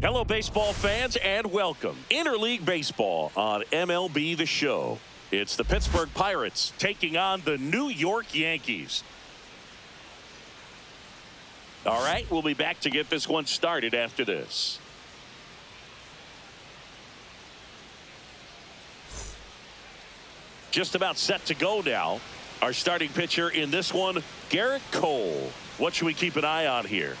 Hello, baseball fans, and welcome. Interleague Baseball on MLB The Show. It's the Pittsburgh Pirates taking on the New York Yankees. All right, we'll be back to get this one started after this. Just about set to go now. Our starting pitcher in this one, Garrett Cole. What should we keep an eye on here?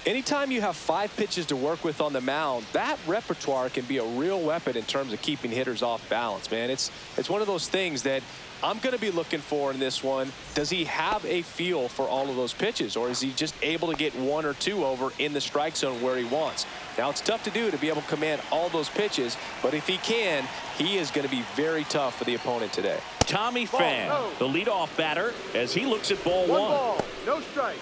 Anytime you have 5 pitches to work with on the mound, that repertoire can be a real weapon in terms of keeping hitters off balance, man. It's one of those things that I'm going to be looking for in this one. Does he have a feel for all of those pitches, or is he just able to get 1 or 2 over in the strike zone where he wants? Now, it's tough to do to be able to command all those pitches, but if he can, he is going to be very tough for the opponent today. Tommy Pham, the leadoff batter, as he looks at ball 1. Ball, no strike.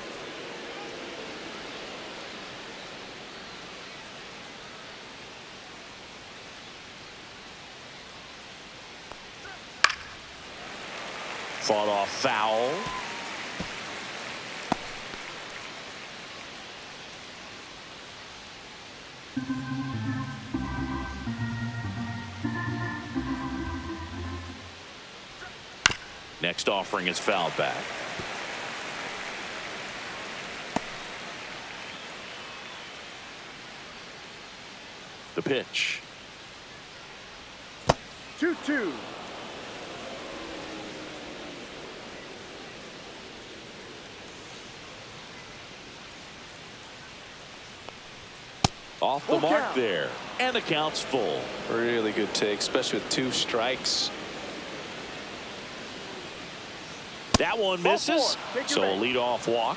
Fought off foul. Next offering is fouled back. The pitch. 2-2. Off the mark there, and the count's full. Really good take, especially with 2 strikes. That one misses, so a leadoff walk.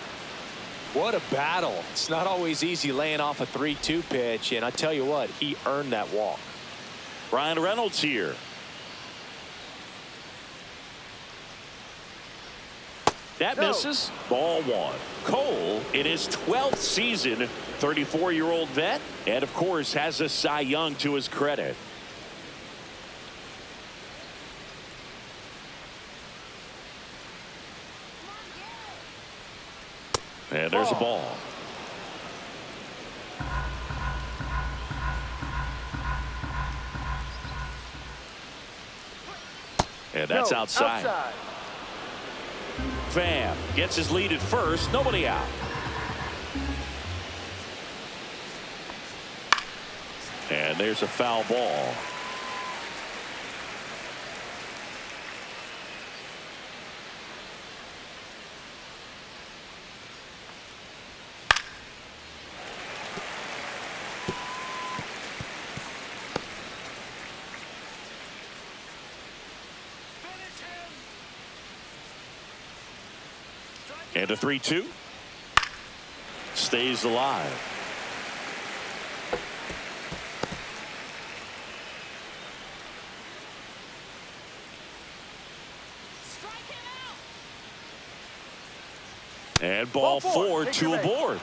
What a battle. It's not always easy laying off a 3-2 pitch, and I tell you what, he earned that walk. Ryan Reynolds here. That misses. Ball 1. Cole, in his 12th season, 34-year-old vet, and of course has a Cy Young to his credit. And there's a ball. And that's outside. Pham gets his lead at first. Nobody out. And there's a foul ball. And a 3-2. Stays alive. And ball 4, 2 aboard.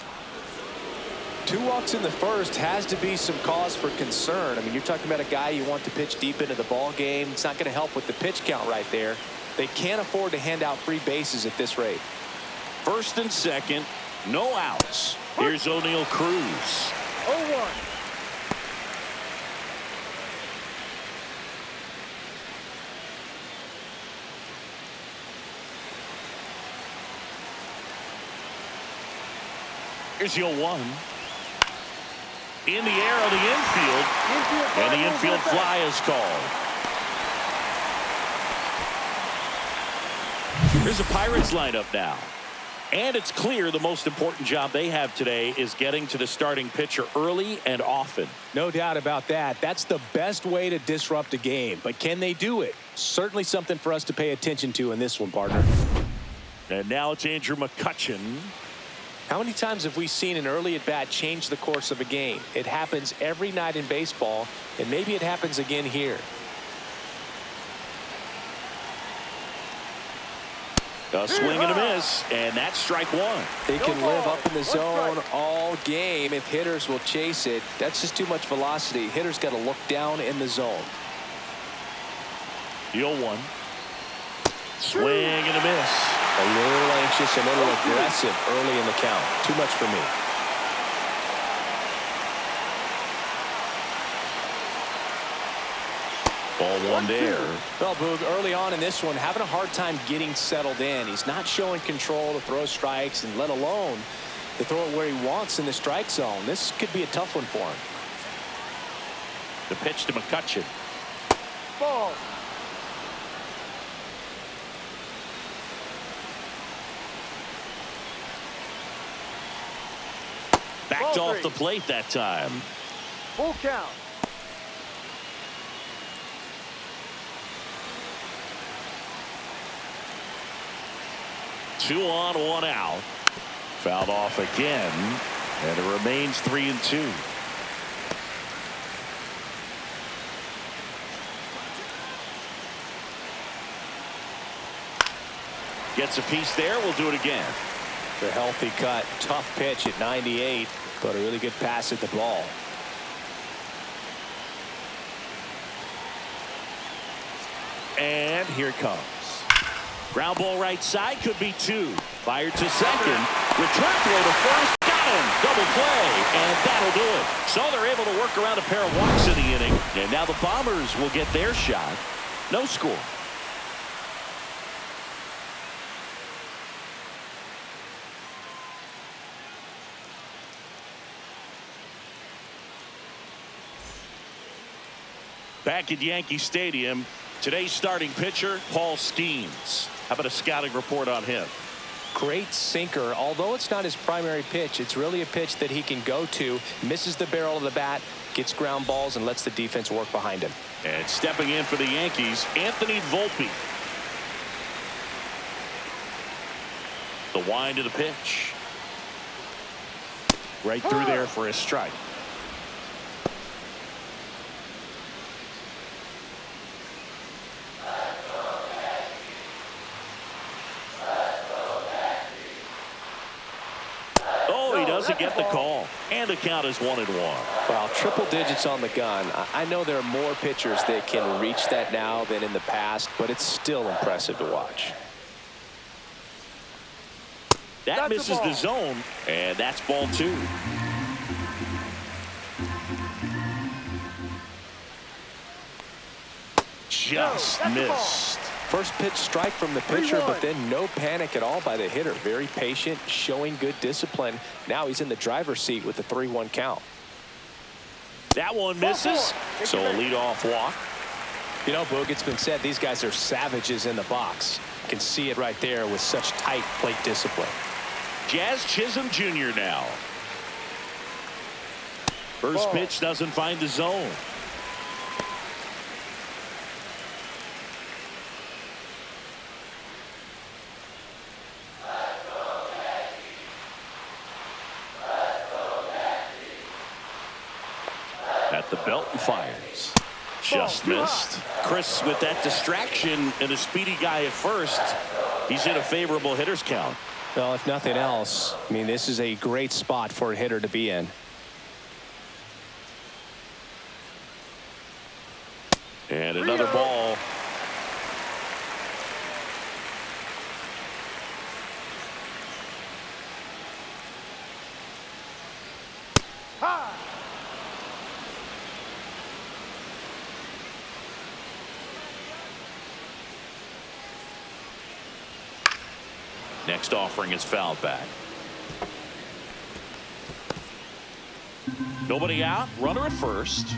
2 walks in the first has to be some cause for concern. I mean, you're talking about a guy you want to pitch deep into the ball game. It's not going to help with the pitch count right there. They can't afford to hand out free bases at this rate. First and second, no outs. Here's O'Neal Cruz. 0-1. Here's 0-1. In the air of the infield. And the infield fly is called. Here's the Pirates lineup now. And it's clear the most important job they have today is getting to the starting pitcher early and often. No doubt about that. That's the best way to disrupt a game. But can they do it? Certainly something for us to pay attention to in this one, partner. And now it's Andrew McCutchen. How many times have we seen an early at-bat change the course of a game? It happens every night in baseball, and maybe it happens again here. A swing and a miss, and that's strike 1. They can live up in the zone all game if hitters will chase it. That's just too much velocity. Hitters got to look down in the zone. The 0-1. Swing and a miss. A little anxious, a little aggressive early in the count. Too much for me. Ball one there. Well, Boog, early on in this one, having a hard time getting settled in. He's not showing control to throw strikes, and let alone to throw it where he wants in the strike zone. This could be a tough one for him. The pitch to McCutchen. Ball. Backed Ball off three. the plate that time. Full count. Two on, one out. Fouled off again, and it remains 3-2. Gets a piece there. We'll do it again. The healthy cut, tough pitch at 98, but a really good pass at the ball. And here it comes. Ground ball right side, could be two. Fired to second. Return throw to first. Got him. Double play. And that'll do it. So they're able to work around a pair of walks in the inning. And now the Bombers will get their shot. No score. Back at Yankee Stadium, today's starting pitcher, Paul Skeens. How about a scouting report on him? Great sinker. Although it's not his primary pitch, it's really a pitch that he can go to, misses the barrel of the bat, gets ground balls, and lets the defense work behind him. And stepping in for the Yankees, Anthony Volpe. The wind of the pitch. Right through there for a strike. Doesn't get the call, and the count is 1-1. Well, triple digits on the gun. I know there are more pitchers that can reach that now than in the past, but it's still impressive to watch. That misses the zone, and that's ball two. Just missed. First pitch strike from the pitcher, but then no panic at all by the hitter. Very patient, showing good discipline. Now he's in the driver's seat with the 3-1 count. That one misses, so a leadoff walk. You know, Boog, it's been said these guys are savages in the box. You can see it right there with such tight plate discipline. Jazz Chisholm Jr. now. First pitch doesn't find the zone. At the belt and fires. Just missed. Chris, with that distraction and a speedy guy at first, he's in a favorable hitter's count. Well, if nothing else, I mean, this is a great spot for a hitter to be in. And another ball. Next offering is fouled back. Nobody out. Runner at first.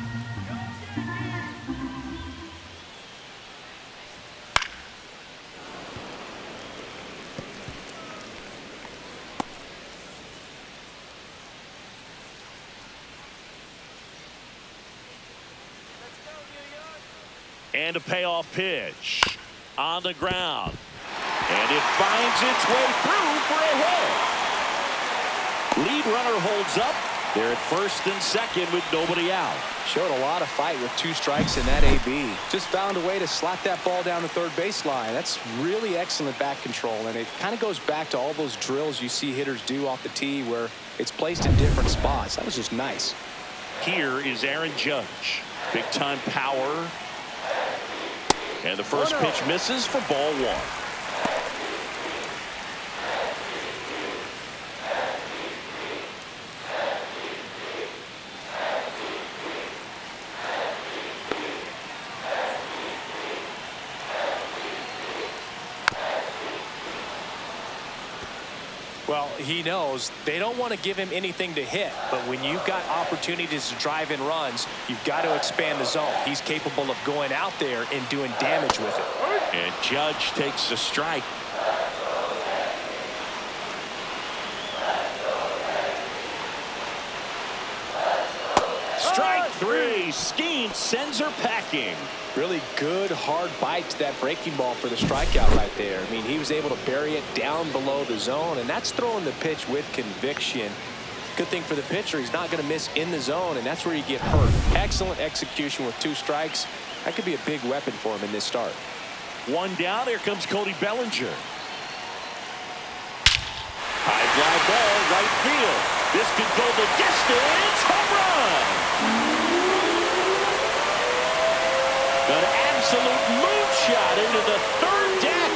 And a payoff pitch on the ground. And it finds its way through for a hit. Lead runner holds up. They're at first and second with nobody out. Showed a lot of fight with 2 strikes in that AB. Just found a way to slap that ball down the third baseline. That's really excellent bat control, and it kind of goes back to all those drills you see hitters do off the tee where it's placed in different spots. That was just nice. Here is Aaron Judge. Big time power. And the first pitch misses for ball one. Well, he knows they don't want to give him anything to hit, but when you've got opportunities to drive in runs, you've got to expand the zone. He's capable of going out there and doing damage with it. And Judge takes the strike. Strike three. Scheme sends her packing. Really good, hard bite to that breaking ball for the strikeout right there. I mean, he was able to bury it down below the zone, and that's throwing the pitch with conviction. Good thing for the pitcher, he's not going to miss in the zone, and that's where you get hurt. Excellent execution with 2 strikes. That could be a big weapon for him in this start. 1 down. Here comes Cody Bellinger. High fly ball, right field. This could go the distance. Home run. An absolute moonshot into the 3rd deck.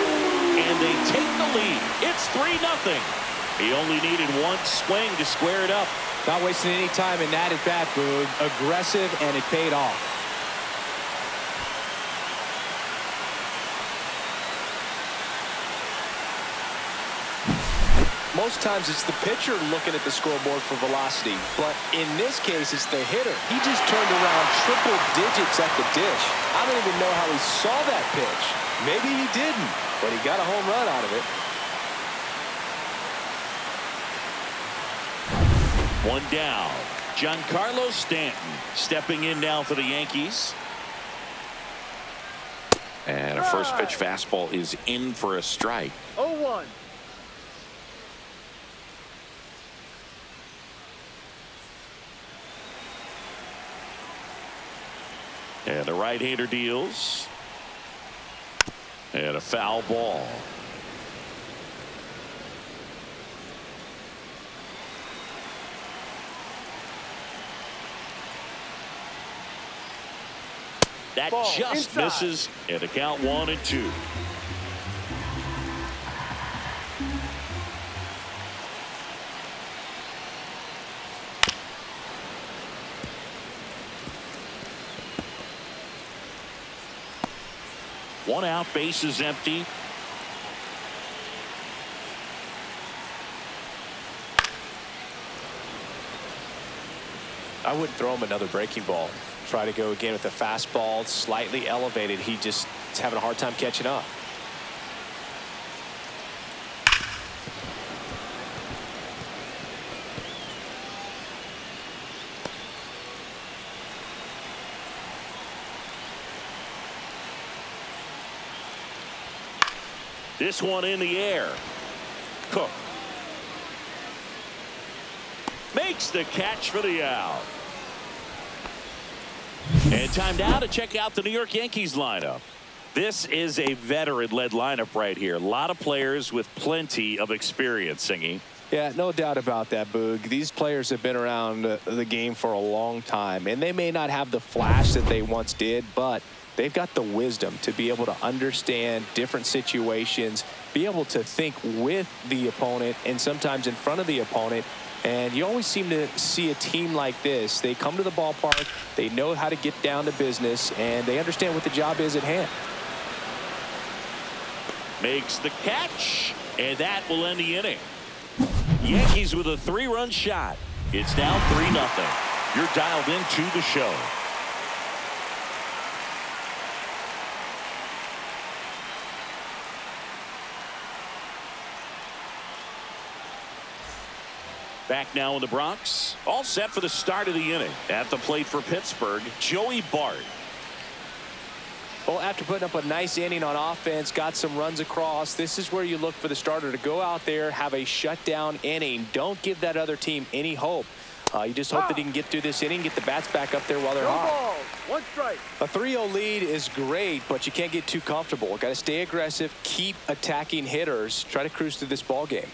And they take the lead. It's 3-0. He only needed 1 swing to square it up. Not wasting any time in that at bat, Boog. Aggressive, and it paid off. Most times it's the pitcher looking at the scoreboard for velocity, but in this case it's the hitter. He just turned around triple digits at the dish. I don't even know how he saw that pitch. Maybe he didn't, but he got a home run out of it. 1 down. Giancarlo Stanton stepping in now for the Yankees. And a first pitch fastball is in for a strike. 0-1. And the right-hander deals. And a foul ball. That Ball just inside. misses. And the count 1-2. One out, base is empty. I wouldn't throw him another breaking ball. Try to go again with the fastball, slightly elevated. He just is having a hard time catching up. This one in the air. Cook makes the catch for the out. And time now to check out the New York Yankees lineup. This is a veteran-led lineup right here. A lot of players with plenty of experience, Singy. Yeah, no doubt about that, Boog. These players have been around the game for a long time, and they may not have the flash that they once did, but they've got the wisdom to be able to understand different situations, be able to think with the opponent and sometimes in front of the opponent. And you always seem to see a team like this. They come to the ballpark, they know how to get down to business, and they understand what the job is at hand. Makes the catch, and that will end the inning. Yankees with a 3-run shot. It's now 3-0. You're dialed into the show. Back now in the Bronx. All set for the start of the inning. At the plate for Pittsburgh, Joey Bart. Well, after putting up a nice inning on offense, got some runs across, this is where you look for the starter to go out there, have a shutdown inning. Don't give that other team any hope. You just hope that he can get through this inning, get the bats back up there while they're No hot. balls. 1 strike. A 3-0 lead is great, but you can't get too comfortable. Got to stay aggressive, keep attacking hitters, try to cruise through this ball game.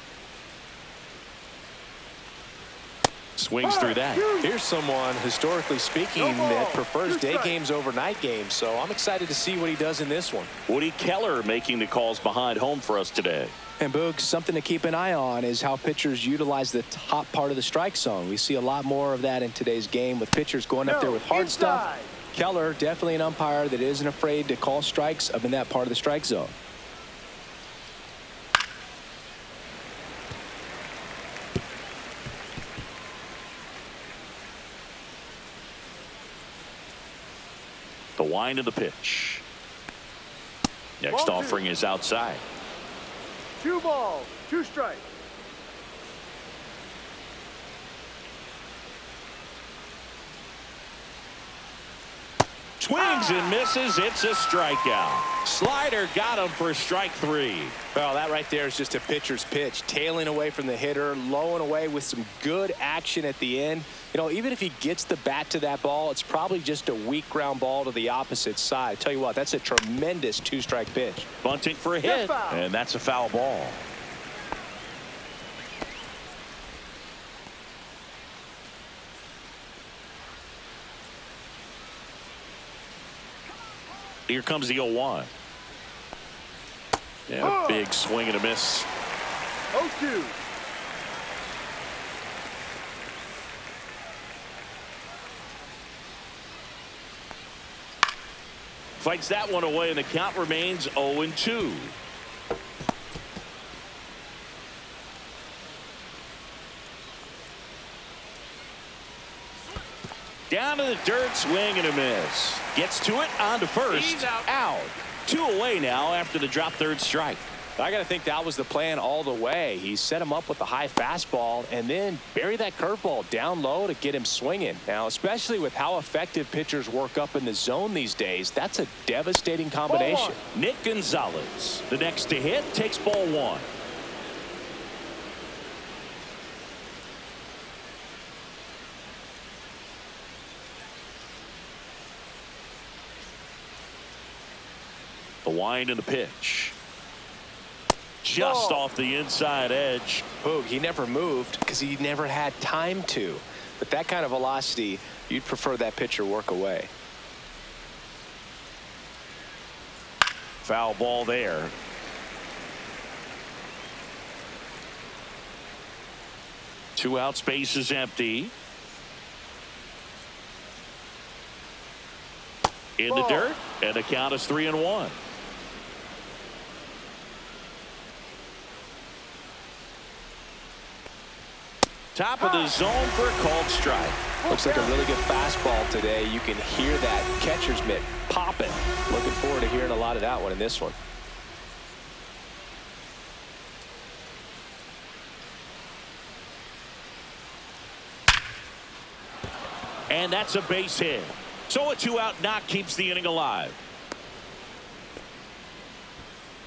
Swings through that. Here's someone, historically speaking, that prefers day games over night games, so I'm excited to see what he does in this one. Woody Keller making the calls behind home for us today. And Boog, something to keep an eye on is how pitchers utilize the top part of the strike zone. We see a lot more of that in today's game with pitchers going up there with hard stuff. Keller, definitely an umpire that isn't afraid to call strikes up in that part of the strike zone. The wind of the pitch. Next Ball offering is outside. 2 balls, 2 strikes. Swings and misses. It's a strikeout. Slider got him for strike 3. Well, that right there is just a pitcher's pitch. Tailing away from the hitter, low and away with some good action at the end. You know, even if he gets the bat to that ball, it's probably just a weak ground ball to the opposite side. Tell you what, that's a tremendous 2-strike pitch. Bunting for a hit, and that's a foul ball. Here comes the 0-1. Yeah, big swing and a miss. 0-2. Fights that one away, and the count remains 0-2. Down to the dirt, swing and a miss. Gets to it, on to first. He's out. Out. 2 away now after the drop third strike. I got to think that was the plan all the way. He set him up with the high fastball and then bury that curveball down low to get him swinging. Now, especially with how effective pitchers work up in the zone these days, that's a devastating combination. Nick Gonzalez, the next to hit, takes ball 1. The wind and the pitch. Just off the inside edge. Boog, he never moved because he never had time to. But that kind of velocity, you'd prefer that pitcher work away. Foul ball there. Two out, space is empty. In the dirt, and the count is 3-1. Top of the zone for a called strike. Looks like a really good fastball today. You can hear that catcher's mitt popping. Looking forward to hearing a lot of that one in this one. And that's a base hit. So a 2-out knock keeps the inning alive.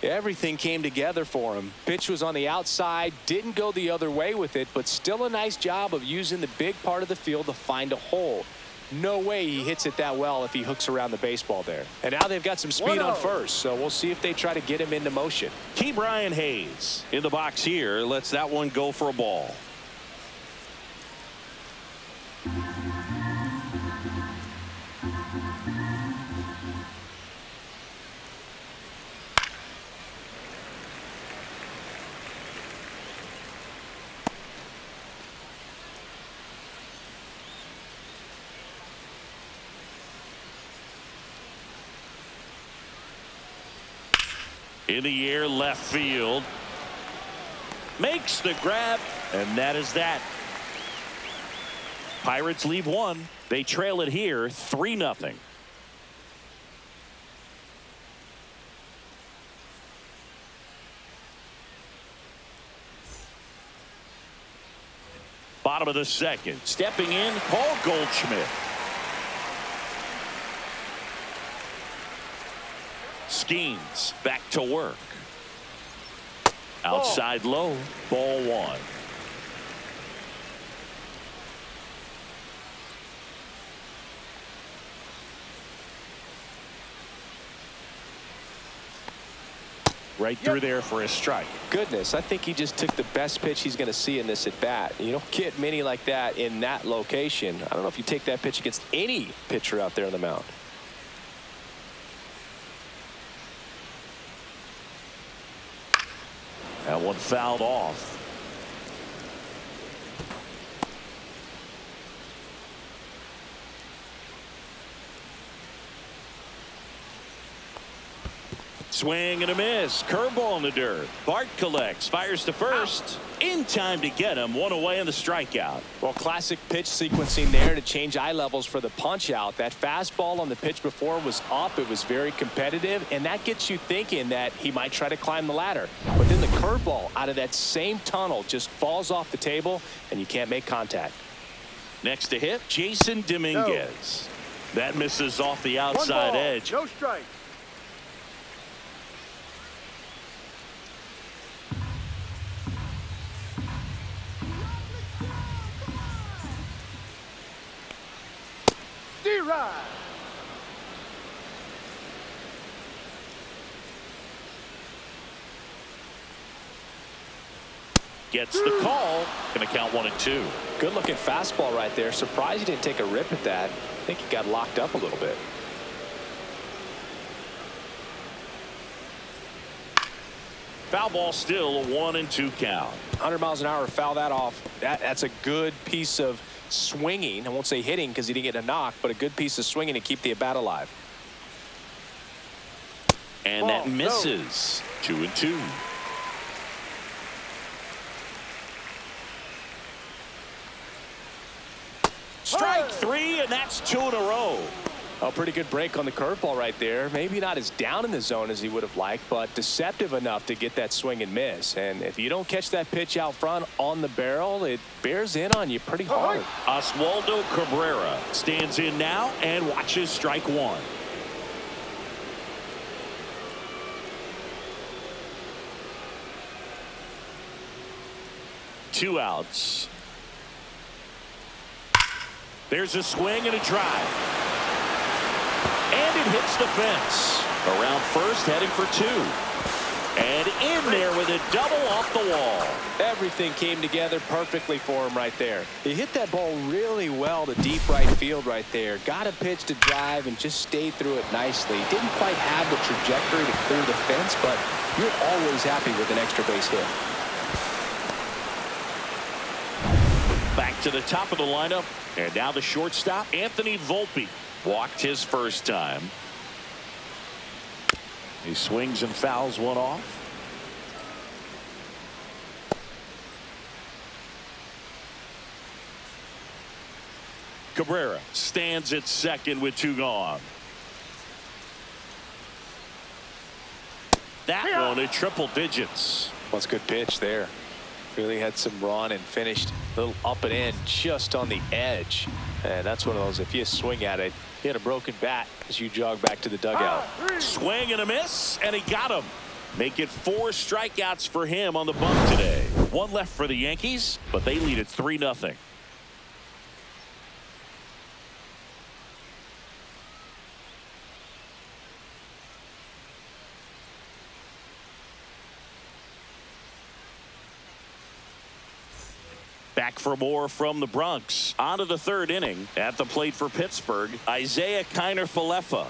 Everything came together for him. Pitch was on the outside, didn't go the other way with it, but still a nice job of using the big part of the field to find a hole. No way he hits it that well if he hooks around the baseball there. And now they've got some speed on first, so we'll see if they try to get him into motion. Key Brian Hayes in the box here lets that one go for a ball. In the air, left field. Makes the grab, and that is that. Pirates leave one. They trail it here 3-0. Bottom of the second. Stepping in, Paul Goldschmidt. Skeens back to work. Outside low, ball 1. Right through there for a strike. Goodness, I think he just took the best pitch he's going to see in this at bat. You don't get many like that in that location. I don't know if you take that pitch against any pitcher out there on the mound. That one fouled off. Swing and a miss. Curveball in the dirt. Bart collects. Fires to first. In time to get him. One away on the strikeout. Well, classic pitch sequencing there to change eye levels for the punch out. That fastball on the pitch before was up. It was very competitive, and that gets you thinking that he might try to climb the ladder. But then the curveball out of that same tunnel just falls off the table, and you can't make contact. Next to hit, Jason Dominguez. That misses off the outside edge. No strike. D-Ride. Gets the call. Going to count 1-2. Good looking fastball right there. Surprised he didn't take a rip at that. I think he got locked up a little bit. Foul ball, still a 1-2 count. 100 miles an hour, foul that off. That's a good piece of swinging. I won't say hitting because he didn't get a knock, but a good piece of swinging to keep the at bat alive. And that misses. 2-2. Strike three, and that's 2 in a row. A pretty good break on the curveball right there. Maybe not as down in the zone as he would have liked, but deceptive enough to get that swing and miss. And if you don't catch that pitch out front on the barrel, it bears in on you pretty hard. Oswaldo Cabrera stands in now and watches strike one. Two outs. There's a swing and a drive. And it hits the fence. Around first, heading for 2. And in there with a double off the wall. Everything came together perfectly for him right there. He hit that ball really well to deep right field right there. Got a pitch to drive and just stayed through it nicely. Didn't quite have the trajectory to clear the fence, but you're always happy with an extra base hit. Back to the top of the lineup. And now the shortstop, Anthony Volpe. Walked his first time. He swings and fouls one off. Cabrera stands at second with 2 gone. That one at triple digits. Well, it's a good pitch there. Really had some run and finished a little up and in just on the edge. And that's one of those, if you swing at it, he had a broken bat as you jog back to the dugout. Swing and a miss, and he got him. Make it 4 strikeouts for him on the bump today. 1 left for the Yankees, but they lead at 3-0. Back for more from the Bronx. On to the 3rd inning. At the plate for Pittsburgh, Isaiah Kiner-Falefa.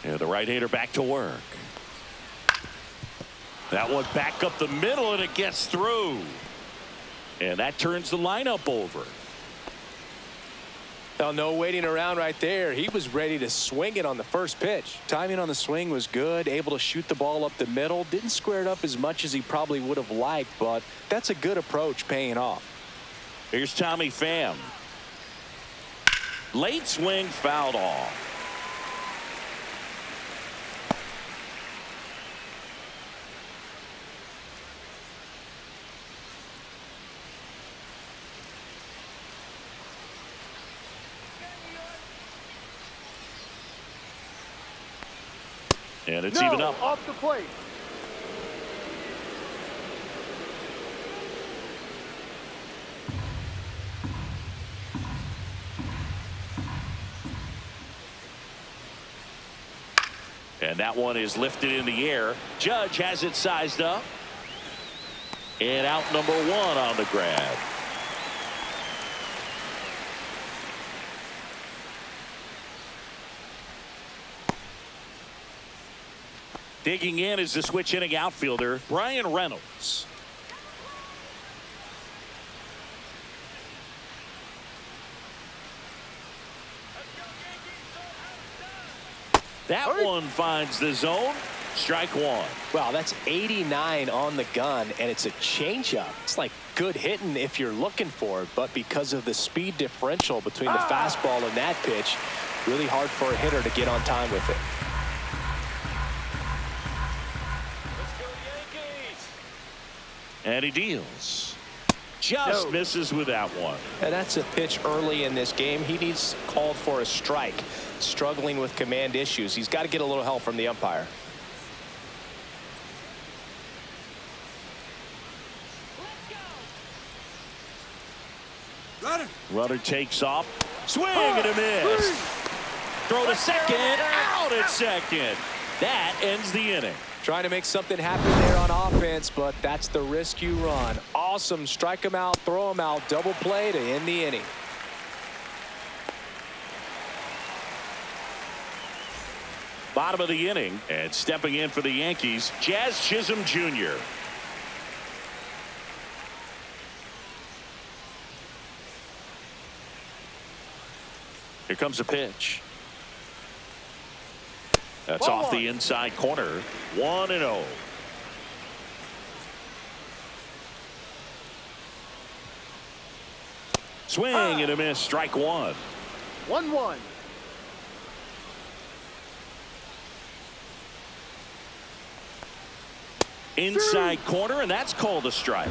And the right-hander back to work. That one back up the middle, and it gets through. And that turns the lineup over. Now, no waiting around right there. He was ready to swing it on the first pitch. Timing on the swing was good. Able to shoot the ball up the middle. Didn't square it up as much as he probably would have liked, but that's a good approach paying off. Here's Tommy Pham. Late swing fouled off. And it's even up. Off the plate. And that one is lifted in the air. Judge has it sized up. And out number 1 on the grab. Digging in is the switch inning outfielder, Brian Reynolds. That one finds the zone. Strike one. Wow, that's 89 on the gun, and it's a changeup. It's like good hitting if you're looking for it, but because of the speed differential between the fastball and that pitch, really hard for a hitter to get on time with it. Let's go Yankees. And he deals. Just misses with that one. And that's a pitch early in this game. He needs called for a strike. Struggling with command issues. He's got to get a little help from the umpire. Runner takes off. Swing and a miss. Throw to second. Out at second. That ends the inning. Trying to make something happen there on offense, but that's the risk you run. Awesome. Strike him out, throw him out, double play to end the inning. Bottom of the inning, and stepping in for the Yankees, Jazz Chisholm Jr. Here comes a pitch. That's off the inside corner. 1-0. Swing and a miss. Strike one. 1-1. Inside corner, and that's called a strike.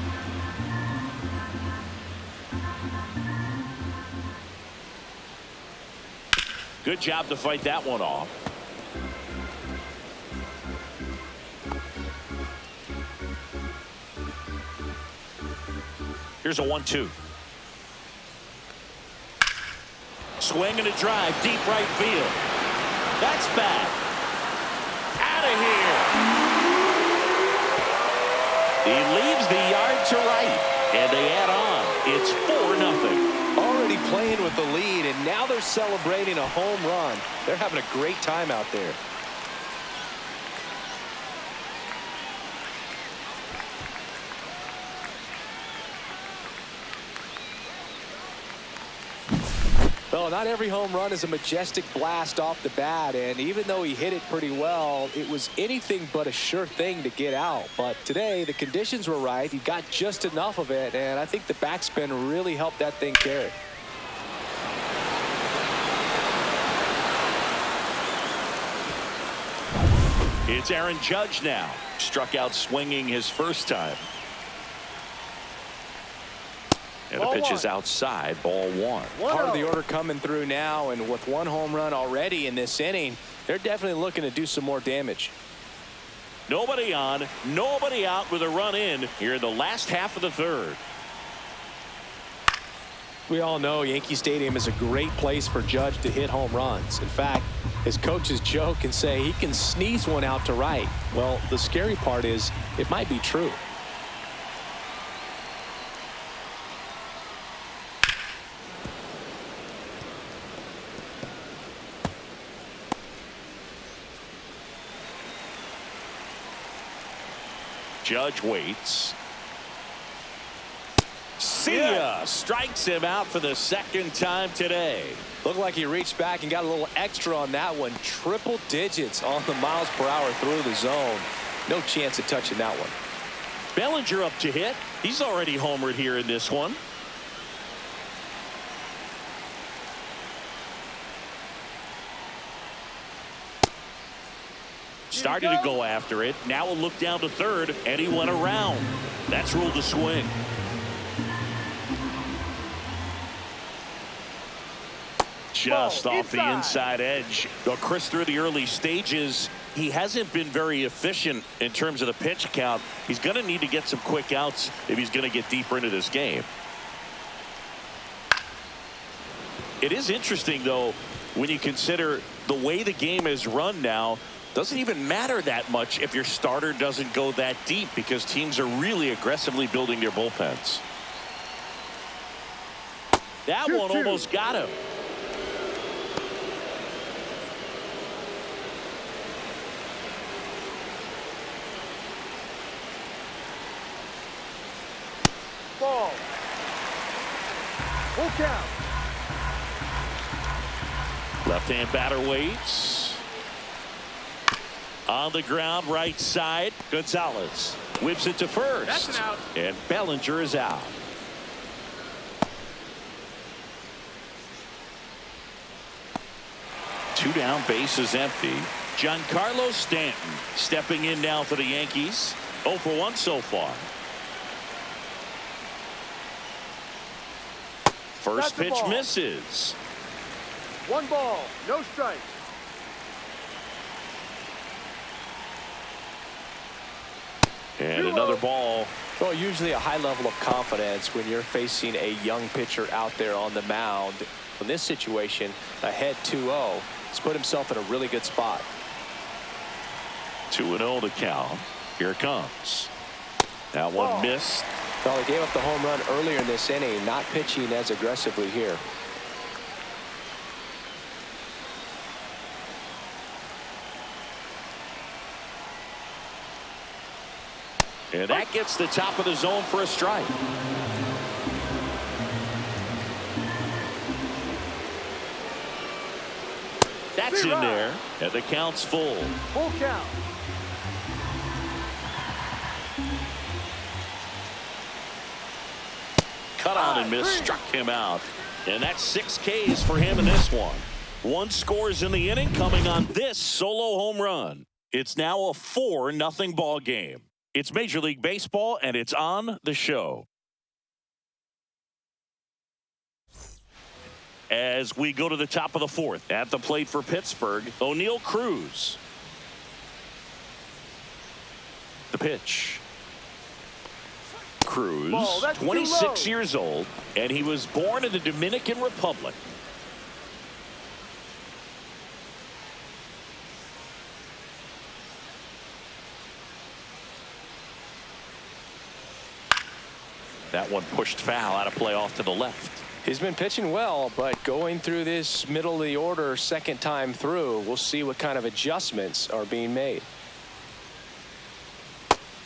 Good job to fight that one off. Here's a 1-2. Swing and a drive, deep right field. That's back. Out of here. He leaves the yard to right, and they add on. It's 4-0. Already playing with the lead, and now they're celebrating a home run. They're having a great time out there. Well, not every home run is a majestic blast off the bat, and even though he hit it pretty well, it was anything but a sure thing to get out. But today, the conditions were right. He got just enough of it, and I think the backspin really helped that thing carry. It's Aaron Judge now. Struck out swinging his first time. And the pitch is outside, ball one. Part of the order coming through now, and with one home run already in this inning, they're definitely looking to do some more damage. Nobody on, nobody out with a run in here in the last half of the third. We all know Yankee Stadium is a great place for Judge to hit home runs. In fact, his coaches joke and say he can sneeze one out to right. Well, the scary part is it might be true. Judge waits. See ya! Strikes him out for the second time today. Looked like he reached back and got a little extra on that one. Triple digits on the miles per hour through the zone. No chance of touching that one. Bellinger up to hit. He's already homered here in this one. Started to go after it. Now a look down to third, and he went around. That's ruled a swing. Just off the inside edge. Though Chris, through the early stages, he hasn't been very efficient in terms of the pitch count. He's going to need to get some quick outs if he's going to get deeper into this game. It is interesting, though, when you consider the way the game is run now. Doesn't even matter that much if your starter doesn't go that deep, because teams are really aggressively building their bullpens. That one almost got him. Ball. Full count. Left-hand batter waits. On the ground, right side. Gonzalez whips it to first. That's an out. And Bellinger is out. Two down, bases empty. Giancarlo Stanton stepping in now for the Yankees. 0 for 1 so far. First pitch misses. 1 ball, no strikes. And another ball. Well, usually a high level of confidence when you're facing a young pitcher out there on the mound. In this situation, ahead 2-0, he's put himself in a really good spot. 2-0 to count. Here it comes. That one missed. Well, they gave up the home run earlier in this inning, not pitching as aggressively here. And that gets the top of the zone for a strike. That's in there, and the count's full. Full count. Cut on and miss, struck him out. And that's 6 Ks for him in this one. 1 scores in the inning coming on this solo home run. It's now a 4-0 ball game. It's Major League Baseball, and it's on the show. As we go to the top of the 4th, at the plate for Pittsburgh, O'Neal Cruz. The pitch. Cruz, 26 years old, and he was born in the Dominican Republic. That one pushed foul, out of play off to the left. He's been pitching well, but going through this middle of the order second time through, we'll see what kind of adjustments are being made.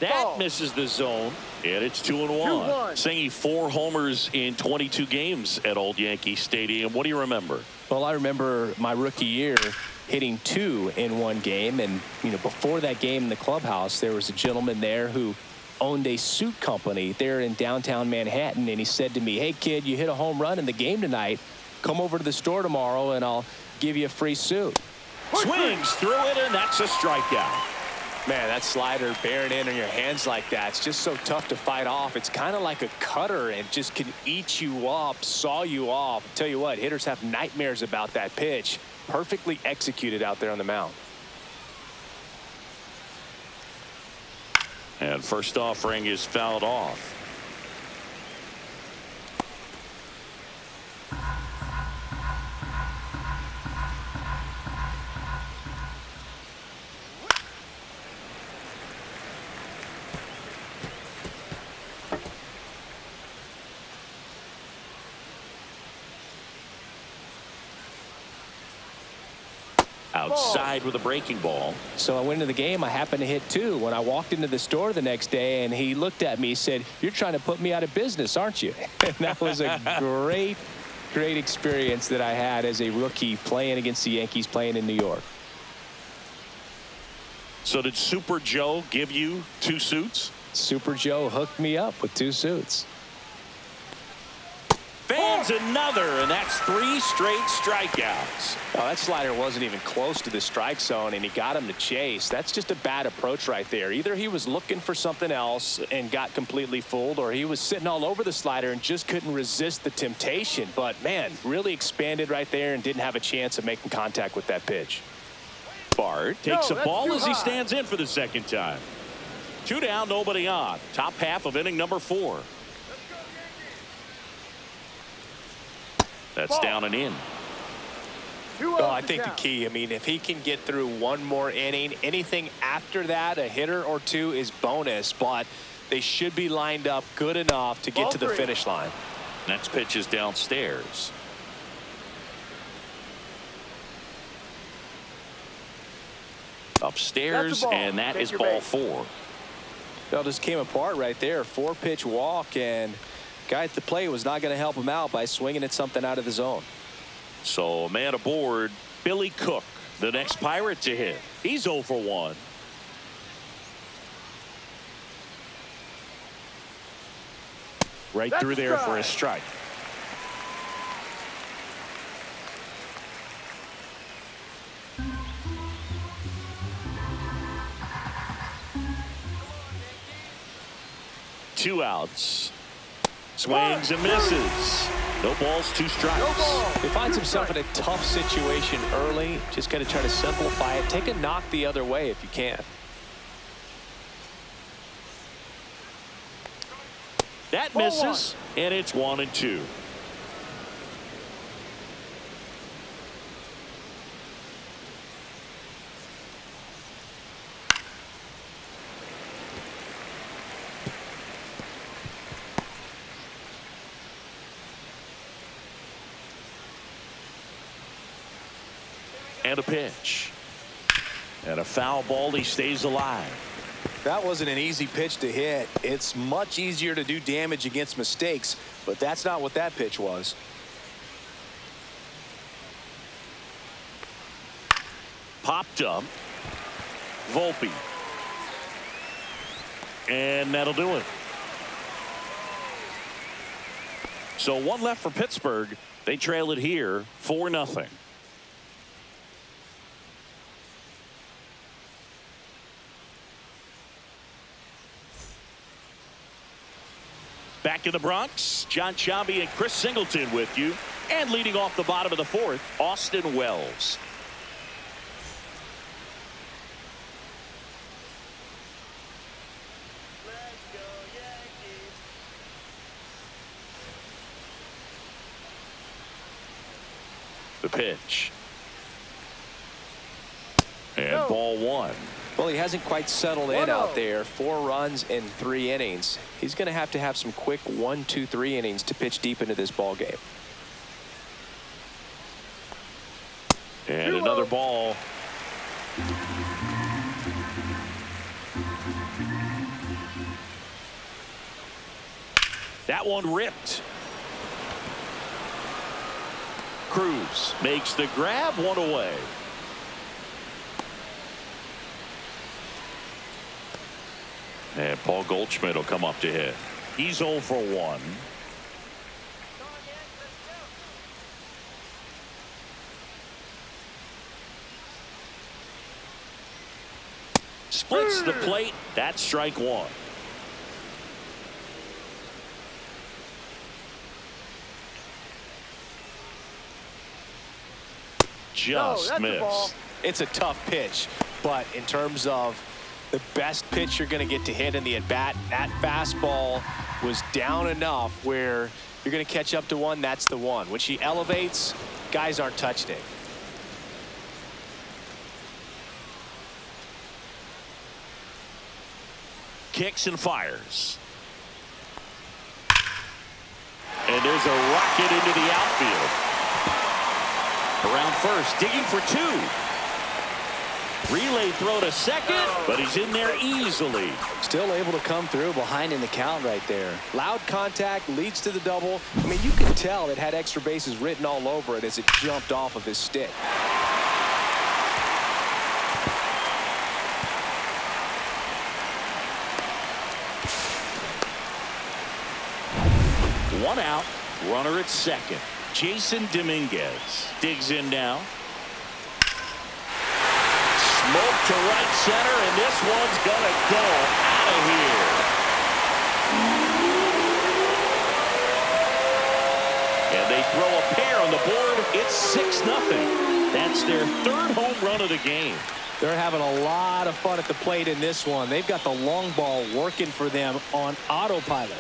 That misses the zone, and it's 2-1. Singing 4 homers in 22 games at Old Yankee Stadium. What do you remember? Well, I remember my rookie year hitting 2 in one game, and before that game in the clubhouse, there was a gentleman there who owned a suit company there in downtown Manhattan, and he said to me, "Hey kid, you hit a home run in the game tonight. Come over to the store tomorrow and I'll give you a free suit." Swings through it, and that's a strikeout. Man, that slider bearing in on your hands like that, it's just so tough to fight off. It's kind of like a cutter and just can eat you up, saw you off. Tell you what, hitters have nightmares about that pitch. Perfectly executed out there on the mound. And first offering is fouled off. Outside with a breaking ball. So I went into the game. I happened to hit 2. When I walked into the store the next day, and he looked at me, he said, "You're trying to put me out of business, aren't you?" And that was a great experience that I had as a rookie playing against the Yankees, playing in New York. So did Super Joe give you 2 suits? Super Joe hooked me up with 2 suits. Fans another, and that's 3 straight strikeouts. Oh, that slider wasn't even close to the strike zone, and he got him to chase. That's just a bad approach right there. Either he was looking for something else and got completely fooled, or he was sitting all over the slider and just couldn't resist the temptation. But, man, really expanded right there and didn't have a chance of making contact with that pitch. Bart takes a ball as he stands in for the second time. 2 down, nobody on. Top half of inning number 4. That's down and in. Well, I think the key, if he can get through one more inning, anything after that, a hitter or 2 is bonus, but they should be lined up good enough to get to the finish line. Next pitch is downstairs. Upstairs, and that is ball 4. Well, just came apart right there. 4-pitch walk, and guy at the plate was not going to help him out by swinging at something out of the zone. So a man aboard, Billy Cook, the next Pirate to hit. He's 0 for 1. Right That's through there for a strike. strike. Two outs. Swings and misses. No balls, two strikes. No ball. He finds Two himself in a strikes. tough situation early. Just got to try to simplify it. Take a knock the other way if you can. That Ball misses, and it's 1-2. And a pitch. And a foul ball. He stays alive. That wasn't an easy pitch to hit. It's much easier to do damage against mistakes, but that's not what that pitch was. Popped up. Volpe. And that'll do it. So one left for Pittsburgh. They trail it here 4-0. Back in the Bronx, John Sciambi and Chris Singleton with you. And leading off the bottom of the fourth, Austin Wells. The pitch. And No. ball one. Well, he hasn't quite settled in 1-0. out there. 4 runs in 3 innings. He's going to have some quick 1, 2, 3 innings to pitch deep into this ball game. And 2-0. another ball. That one ripped. Cruz makes the grab, 1 away. And Paul Goldschmidt will come up to hit. He's 0 for 1. Splits the plate. That's strike 1. Just that's a ball. missed. It's a tough pitch, but in terms of the best pitch you're going to get to hit in the at-bat, that fastball was down enough where you're going to catch up to one. That's the one. When she elevates, guys aren't touching it. Kicks and fires. And there's a rocket into the outfield. Around first, digging for 2. Relay throw to second, but he's in there easily. Still able to come through behind in the count right there. Loud contact leads to the double. I mean, you can tell it had extra bases written all over it as it jumped off of his stick. One out, runner at second. Jason Dominguez digs in now. Smoke to right center, and this one's gonna go out of here. And they throw a pair on the board. It's 6-0. That's their 3rd home run of the game. They're having a lot of fun at the plate in this one. They've got the long ball working for them on autopilot.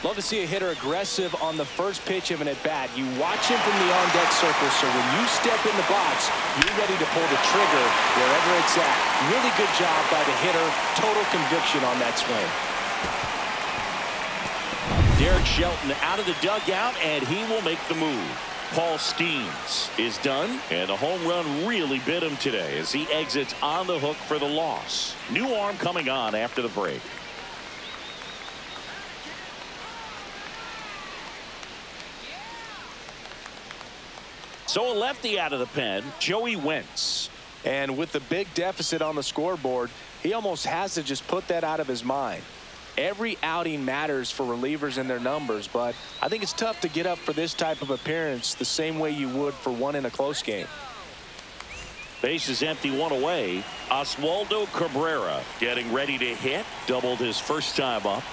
Love to see a hitter aggressive on the first pitch of an at-bat. You watch him from the on-deck circle, so when you step in the box, you're ready to pull the trigger wherever it's at. Really good job by the hitter. Total conviction on that swing. Derek Shelton out of the dugout, and he will make the move. Paul Steens is done, and the home run really bit him today as he exits on the hook for the loss. New arm coming on after the break. So a lefty out of the pen, Joey Wentz. And with the big deficit on the scoreboard, he almost has to just put that out of his mind. Every outing matters for relievers and their numbers, but I think it's tough to get up for this type of appearance the same way you would for one in a close game. Base is empty, one away. Oswaldo Cabrera getting ready to hit. Doubled his first time up.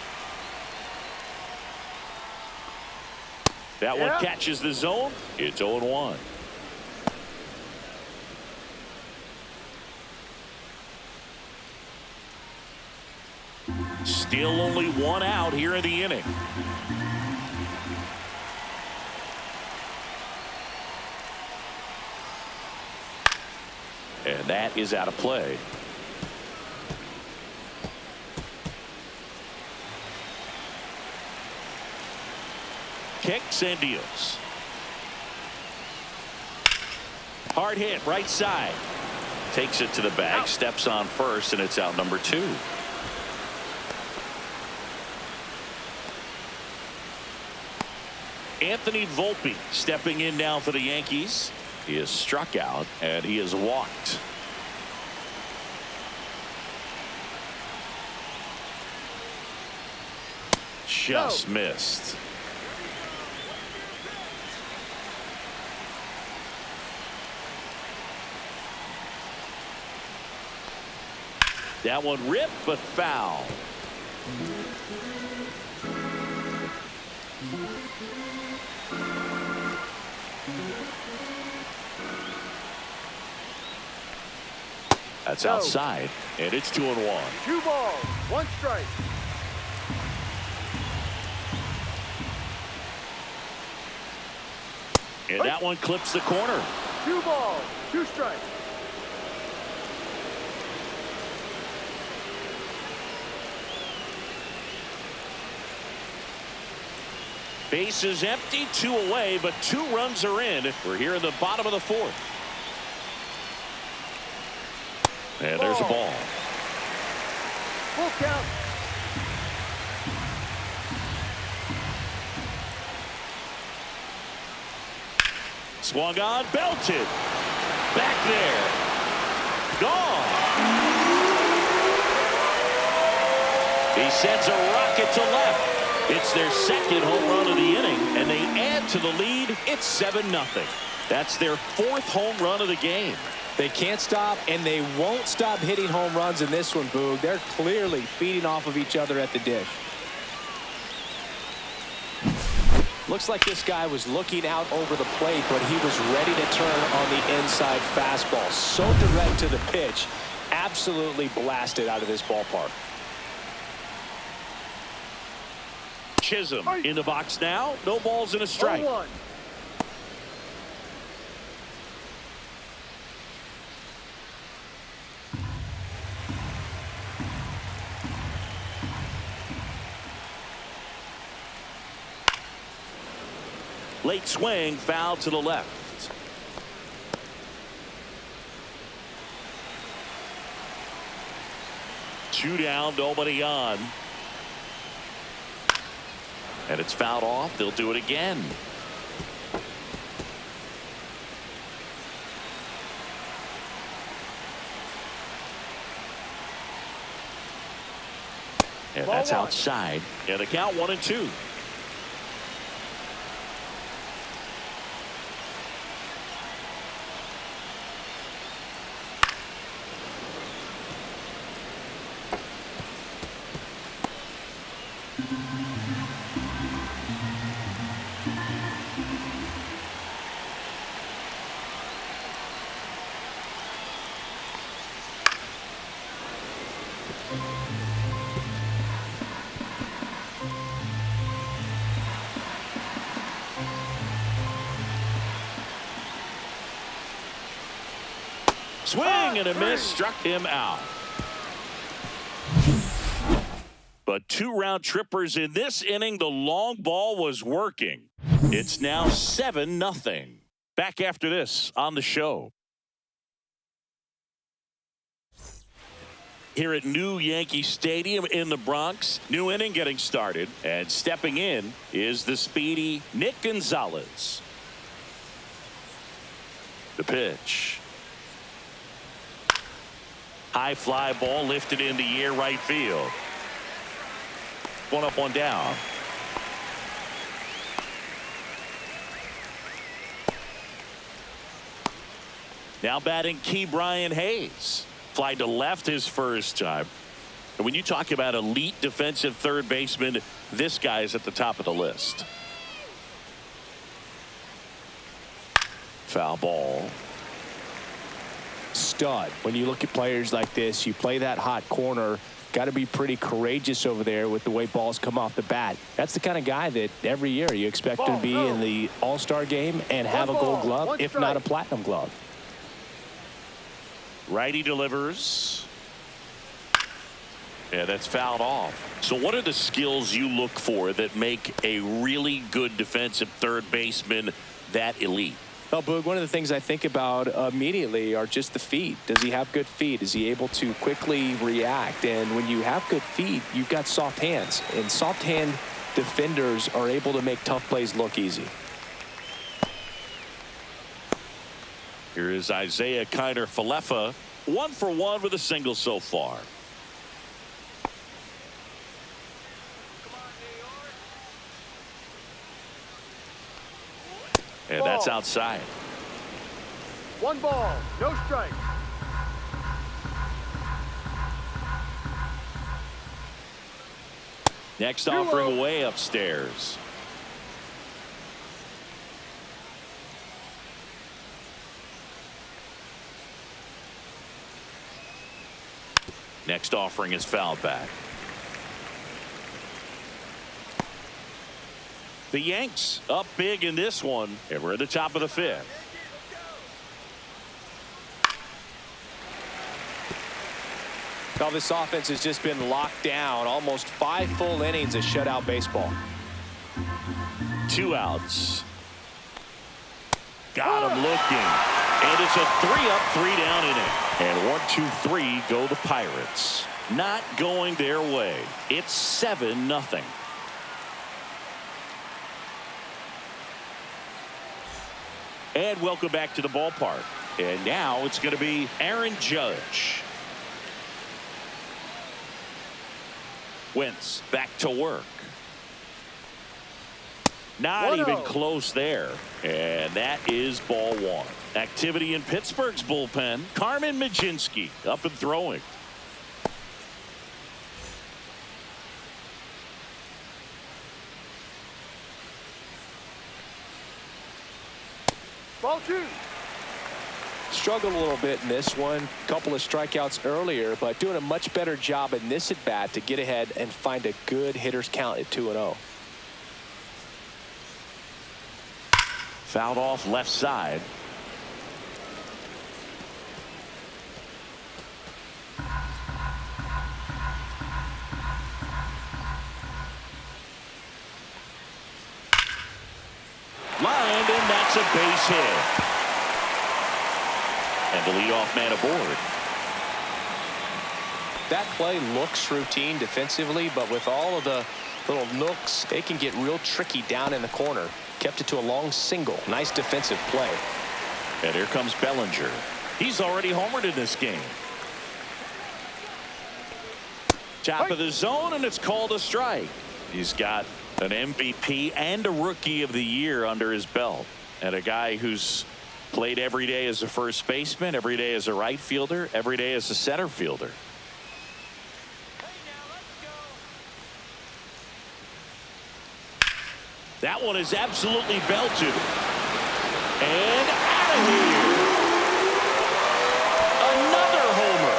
That one catches the zone. It's 0-1. Still only one out here in the inning. And that is out of play. Kicks and deals. Hard hit right side. Takes it to the bag, steps on first, and it's out number 2. Anthony Volpe stepping in now for the Yankees. He is struck out and he is walked. Just missed. That one ripped but foul. That's outside, and it's 2-1. 2 balls, 1 strike. And that one clips the corner. 2 balls, 2 strikes. Base is empty, 2 away, but 2 runs are in. We're here in the bottom of the 4th. And there's a ball. Full count. Swung on, belted. Back there. Gone. He sends a rocket to left. It's their second home run of the inning, and they add to the lead. It's 7-0. That's their 4th home run of the game. They can't stop, and they won't stop hitting home runs in this one, Boog. They're clearly feeding off of each other at the dish. Looks like this guy was looking out over the plate, but he was ready to turn on the inside fastball. So direct to the pitch. Absolutely blasted out of this ballpark. Chisholm in the box now. No balls and a strike. 0-1. Late swing, foul to the left. Two down, nobody on. And it's fouled off. They'll do it again. And that's outside. And the count 1-2. Swing and a miss, struck him out. But 2 round trippers in this inning. The long ball was working. It's now 7-0. Back after this on the show. Here at New Yankee Stadium in the Bronx. New inning getting started. And stepping in is the speedy Nick Gonzalez. The pitch. High fly ball lifted in the air, right field. One up, one down. Now batting Key Brian Hayes. Fly to left his first time. And when you talk about elite defensive third baseman, this guy is at the top of the list. Foul ball. Stud. When you look at players like this, you play that hot corner, got to be pretty courageous over there with the way balls come off the bat. That's the kind of guy that every year you expect to be in the All-Star game and have a Gold Glove, if not a Platinum Glove. Righty delivers. Yeah, that's fouled off. So what are the skills you look for that make a really good defensive third baseman that elite? Well, Boog, one of the things I think about immediately are just the feet. Does he have good feet? Is he able to quickly react? And when you have good feet, you've got soft hands. And soft hand defenders are able to make tough plays look easy. Here is Isaiah Kiner-Falefa, 1 for 1 with a single so far. And that's outside. 1 ball, no strike. Next offering way upstairs. Next offering is fouled back. The Yanks up big in this one, and we're at the top of the 5th. Now this offense has just been locked down. Almost 5 full innings of shutout baseball. 2 outs. Got him looking. And it's a 3-up, 3-down inning. And 1, 2, 3 go the Pirates. Not going their way. It's 7-0. And welcome back to the ballpark. And now it's going to be Aaron Judge. Wentz back to work. Not even close there. And that is ball 1. Activity in Pittsburgh's bullpen. Carmen Mlodzinski up and throwing. Ball 2. Struggled a little bit in this one. Couple of strikeouts earlier, but doing a much better job in this at bat to get ahead and find a good hitter's count at 2-0. Fouled off left side. Lined, and that's a base hit. And the leadoff man aboard. That play looks routine defensively, but with all of the little nooks, it can get real tricky down in the corner. Kept it to a long single. Nice defensive play. And here comes Bellinger. He's already homered in this game. Top of the zone, and it's called a strike. He's got an MVP and a Rookie of the Year under his belt. And a guy who's played every day as a first baseman, every day as a right fielder, every day as a center fielder. That one is absolutely belted. And out of here. Another homer.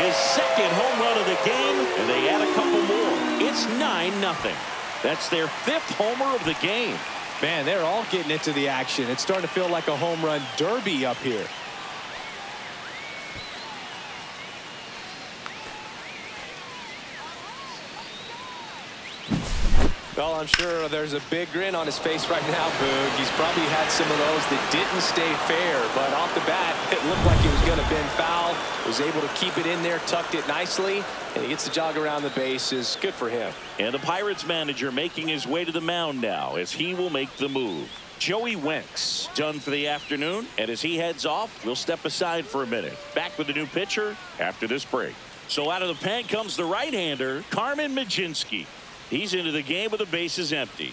His second home run of the game, and they add a couple more. It's 9-0. That's their 5th homer of the game. Man, they're all getting into the action. It's starting to feel like a home run derby up here. Well, I'm sure there's a big grin on his face right now, Boog. He's probably had some of those that didn't stay fair, but off the bat, it looked like it was going to bend foul. Was able to keep it in there, tucked it nicely, and he gets the jog around the bases. Good for him. And the Pirates manager making his way to the mound now as he will make the move. Joey Wentz done for the afternoon, and as he heads off, we'll step aside for a minute. Back with the new pitcher after this break. So out of the pen comes the right-hander, Carmen Mlodzinski. He's into the game with the bases empty.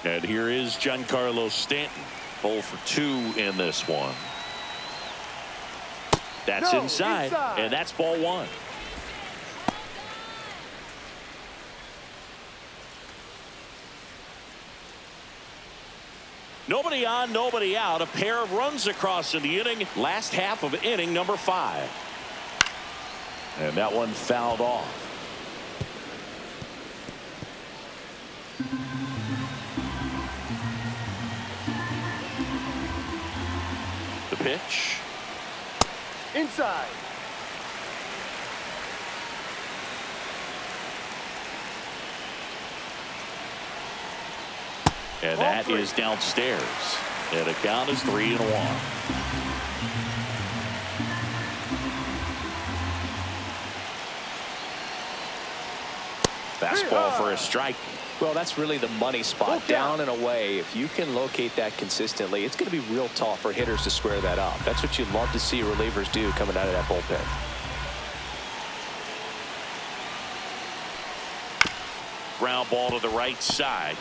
And here is Giancarlo Stanton. 0 for 2 in this one. That's inside, and that's ball 1. Nobody on, nobody out. A pair of runs across in the inning. Last half of inning number 5. And that one fouled off. The pitch. Inside. And that is downstairs. And the count is 3-1. Fastball for a strike. Well, that's really the money spot, down and away. If you can locate that consistently, it's going to be real tough for hitters to square that up. That's what you'd love to see relievers do coming out of that bullpen. Ground ball to the right side.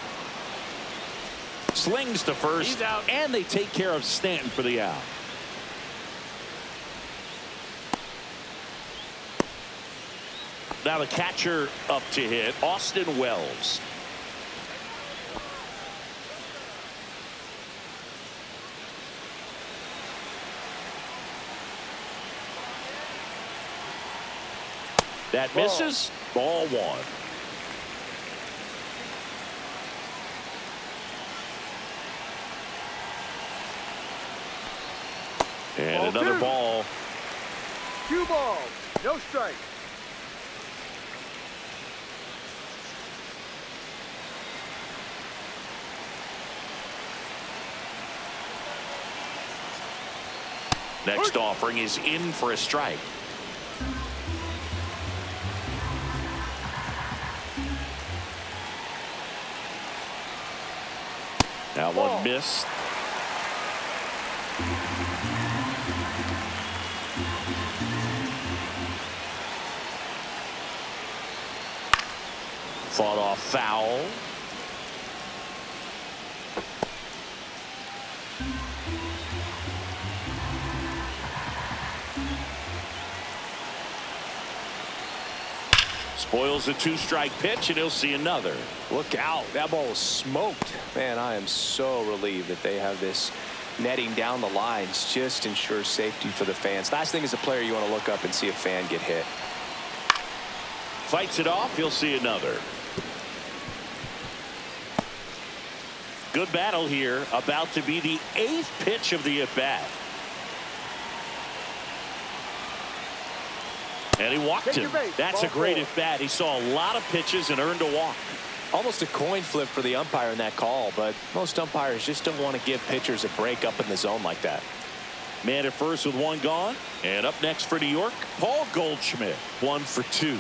Slings to first, and they take care of Stanton for the out. Now the catcher up to hit, Austin Wells. That misses. Ball 1. And another ball. 2 balls, no strike. Next offering is in for a strike. That one missed. Fought off foul. Spoils a 2-strike pitch, and he'll see another. Look out. That ball was smoked. Man, I am so relieved that they have this netting down the lines. Just ensures safety for the fans. Last thing as a player, you want to look up and see a fan get hit. Fights it off. He'll see another. Good battle here. About to be the 8th pitch of the at-bat. And he walked him. That's a great at-bat. He saw a lot of pitches and earned a walk. Almost a coin flip for the umpire in that call, but most umpires just don't want to give pitchers a break up in the zone like that. Man at first with 1 gone. And up next for New York, Paul Goldschmidt. 1 for 2.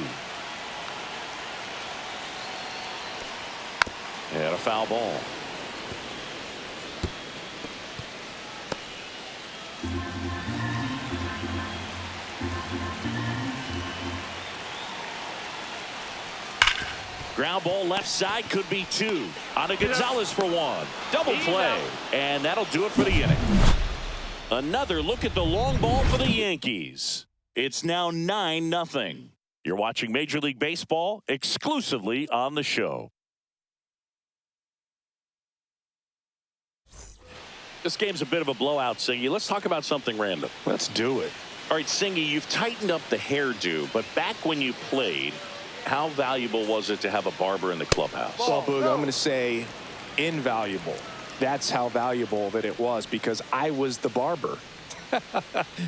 And a foul ball. Ground ball left side, could be 2. On to Gonzalez for 1. Double play. And that'll do it for the inning. Another look at the long ball for the Yankees. It's now 9-0. You're watching Major League Baseball exclusively on the show. This game's a bit of a blowout, Singy. Let's talk about something random. Let's do it. All right, Singy, you've tightened up the hairdo, but back when you played, how valuable was it to have a barber in the clubhouse? Well, Boog, I'm going to say invaluable. That's how valuable that it was, because I was the barber.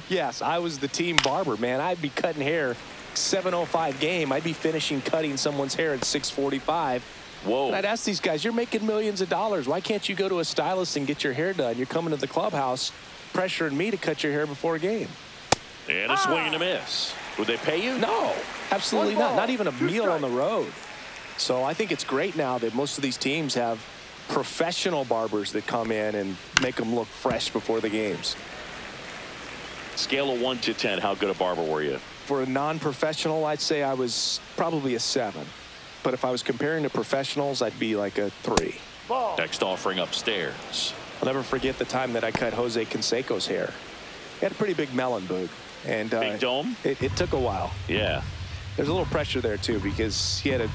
Yes, I was the team barber, man. I'd be cutting hair 7:05 game. I'd be finishing cutting someone's hair at 6:45. Whoa. And I'd ask these guys, you're making millions of dollars. Why can't you go to a stylist and get your hair done? You're coming to the clubhouse pressuring me to cut your hair before a game. And a swing and a miss. Would they pay you? No, absolutely One not. ball, Not even a two meal on the strikes. road. So I think it's great now that most of these teams have professional barbers that come in and make them look fresh before the games. Scale of 1 to 10, how good a barber were you? For a non-professional, I'd say I was probably a 7. But if I was comparing to professionals, I'd be like a 3. Ball. Next offering upstairs. I'll never forget the time that I cut Jose Canseco's hair. He had a pretty big melon boog. And Big dome? It took a while. Yeah. There's a little pressure there, too, because he had a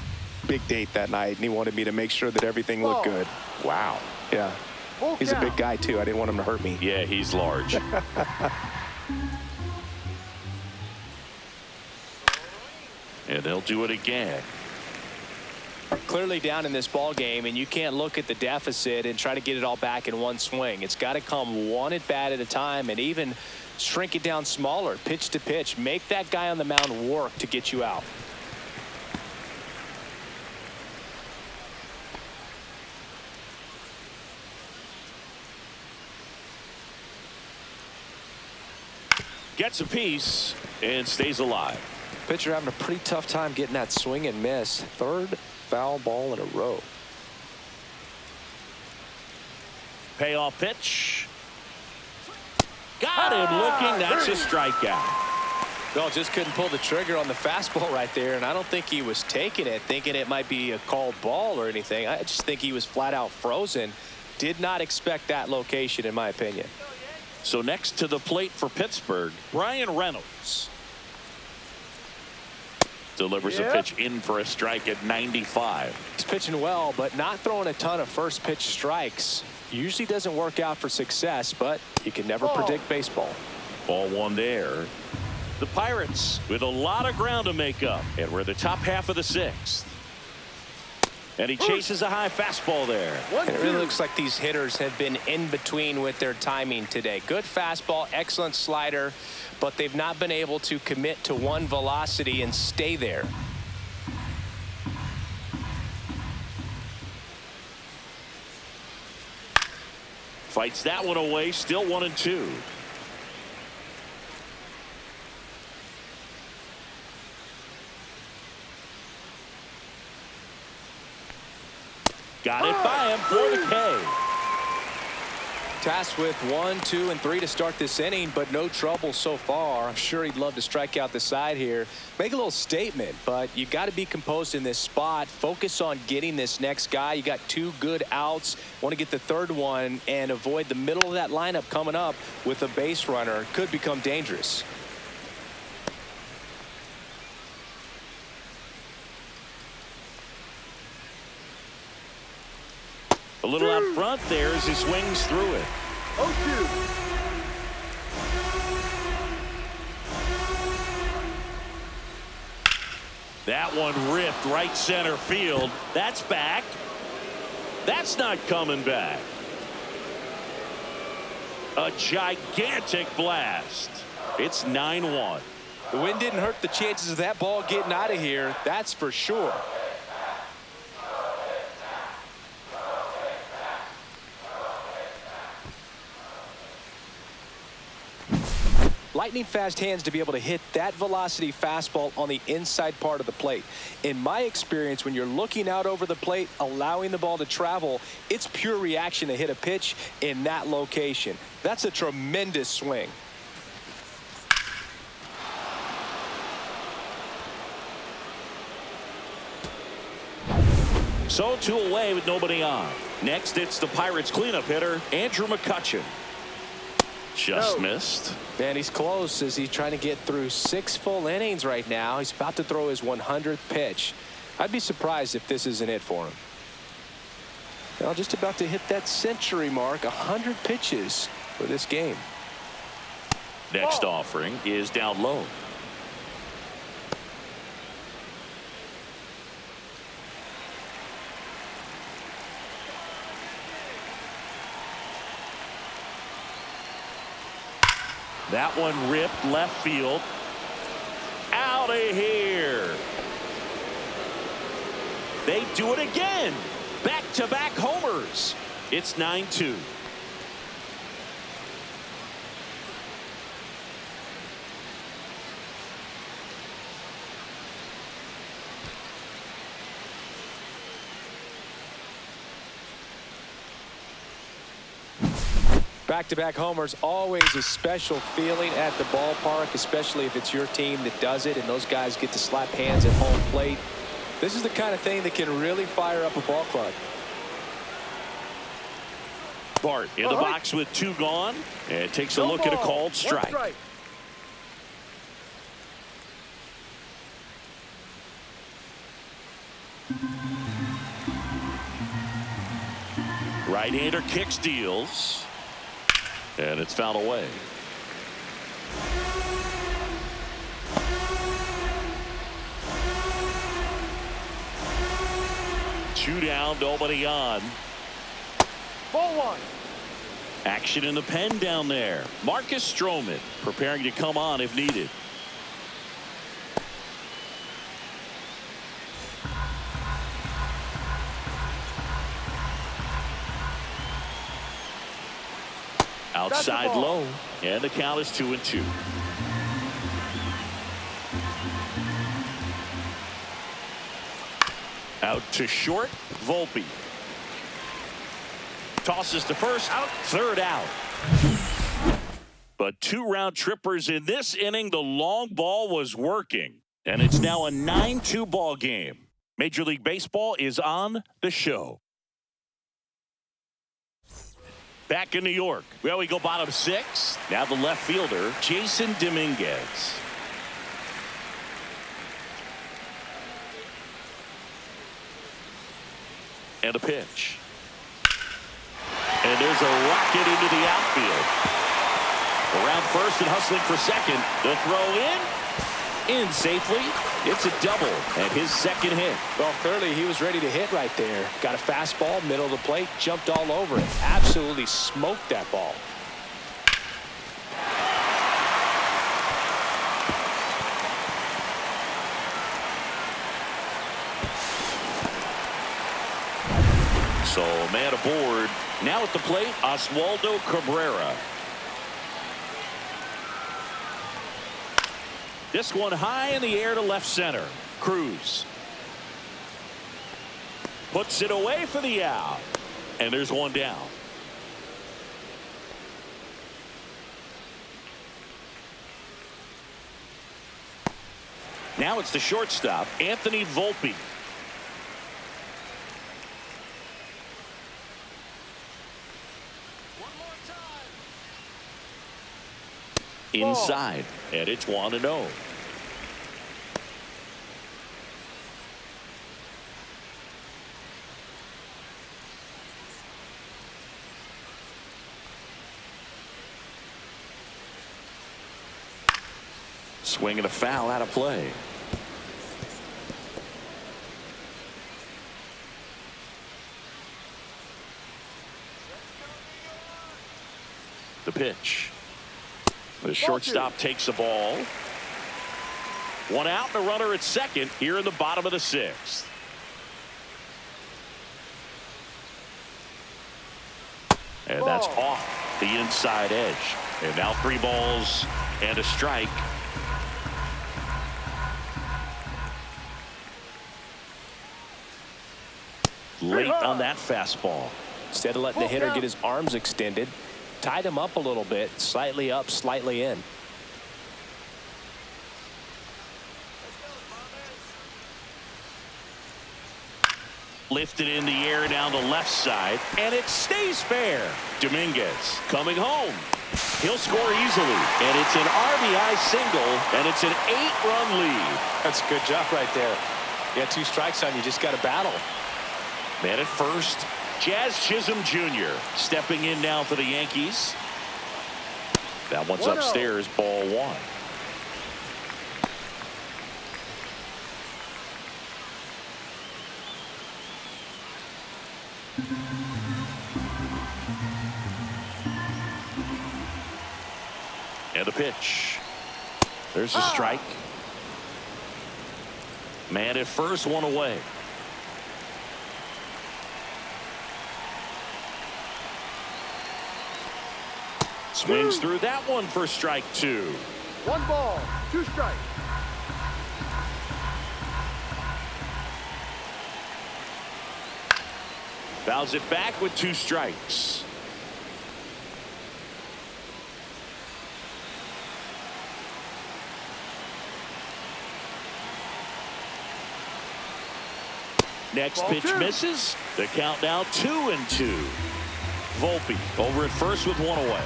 big date that night, and he wanted me to make sure that everything looked good. Wow. Yeah. Full He's a count. big guy, too. I didn't want him to hurt me. Yeah, he's large. And they'll do it again. Clearly down in this ball game, and you can't look at the deficit and try to get it all back in one swing. It's got to come one at bat at a time, and even shrink it down smaller, pitch to pitch. Make that guy on the mound work to get you out. Gets a piece and stays alive. Pitcher having a pretty tough time getting that swing and miss. Third foul ball in a row. Payoff pitch. Got him looking. That's a strikeout. Well, just couldn't pull the trigger on the fastball right there, and I don't think he was taking it, thinking it might be a called ball or anything. I just think he was flat out frozen. Did not expect that location, in my opinion. So next to the plate for Pittsburgh, Brian Reynolds. Delivers a pitch in for a strike at 95. He's pitching well, but not throwing a ton of first pitch strikes. Usually doesn't work out for success, but you can never predict baseball. Ball one there. The Pirates with a lot of ground to make up, and we're the top half of the 6th. And he chases a high fastball there. It really looks like these hitters have been in between with their timing today. Good fastball, excellent slider, but they've not been able to commit to one velocity and stay there. Fights that one away, still 1-2. Got it by him for the K. Tasked with 1, 2, and 3 to start this inning, but no trouble so far. I'm sure he'd love to strike out the side here. Make a little statement, but you've got to be composed in this spot. Focus on getting this next guy. You got 2 good outs. Want to get the third one and avoid the middle of that lineup coming up with a base runner. Could become dangerous. A little out front there as he swings through it. 0-2. That one ripped right center field. That's back. That's not coming back. A gigantic blast. It's 9-1. The wind didn't hurt the chances of that ball getting out of here. That's for sure. Lightning fast hands to be able to hit that velocity fastball on the inside part of the plate. In my experience, when you're looking out over the plate, allowing the ball to travel, it's pure reaction to hit a pitch in that location. That's a tremendous swing. So 2 away with nobody on. Next, it's the Pirates cleanup hitter, Andrew McCutchen. Just missed. Man, he's close as he's trying to get through 6 full innings right now. He's about to throw his 100th pitch. I'd be surprised if this isn't it for him. Well, just about to hit that century mark, 100 pitches for this game. Next offering is down low. That one ripped left field. Out of here. They do it again. Back-to-back homers. It's 9-2. Back-to-back homers, always a special feeling at the ballpark, especially if it's your team that does it and those guys get to slap hands at home plate. This is the kind of thing that can really fire up a ball club. Bart in the box with 2 gone, and takes a look at a called strike. Right-hander kicks, deals, and it's fouled away. Two down, nobody on. Ball 1. Action in the pen down there. Marcus Stroman preparing to come on if needed. Outside low, and the count is 2-2. Out to short, Volpe. Tosses to first, out, third out. But 2 round trippers in this inning. The long ball was working, and it's now a 9-2 ball game. Major League Baseball is on the show. Back in New York, well, we go bottom 6. Now the left fielder, Jason Dominguez. And a pitch. And there's a rocket into the outfield. Around first and hustling for second. The throw in safely. It's a double and his second hit. Well, clearly he was ready to hit right there. Got a fastball, middle of the plate, jumped all over it. Absolutely smoked that ball. So man aboard. Now at the plate, Oswaldo Cabrera. This one high in the air to left center. Cruz puts it away for the out. And there's one down. Now it's the shortstop, Anthony Volpe. Inside, and it's 1-0. Swing and a foul out of play. The pitch. The shortstop takes the ball. One out and a runner at second here in the bottom of the 6th. And that's off the inside edge. And now 3 balls and a strike. Late on that fastball. Instead of letting the hitter get his arms extended, tied him up a little bit, slightly up, slightly in. Lifted in the air down the left side, and it stays fair. Dominguez coming home. He'll score easily, and it's an RBI single, and it's an 8-run lead. That's a good job right there. You got 2 strikes on you, just got to battle. Man at first, Jazz Chisholm Jr. stepping in now for the Yankees. That one's upstairs, ball 1. And the pitch. There's a strike. Man at first, 1 away. Swings through that one for strike 2. 1 ball, 2 strikes. Fouls it back with 2 strikes. Next Ball pitch two. misses. The count now 2-2. Volpe over at first with one away.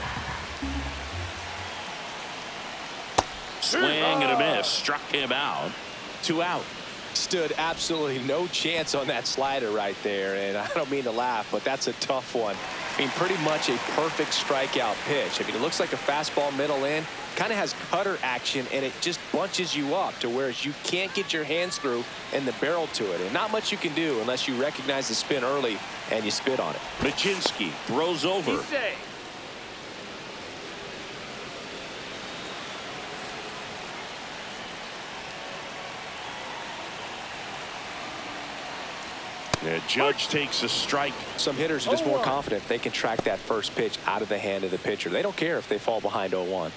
Swing and a miss. Struck him out. 2 out. Stood absolutely no chance on that slider right there, and I don't mean to laugh, but that's a tough one. I mean, pretty much a perfect strikeout pitch. I mean, it looks like a fastball middle in, kind of has cutter action, and it just bunches you up to where you can't get your hands through and the barrel to it, and not much you can do unless you recognize the spin early and you spit on it. Majinski throws over. He's safe. The Judge takes a strike. Some hitters are just more 0-1. confident if they can track that first pitch out of the hand of the pitcher. They don't care if they fall behind 0-1.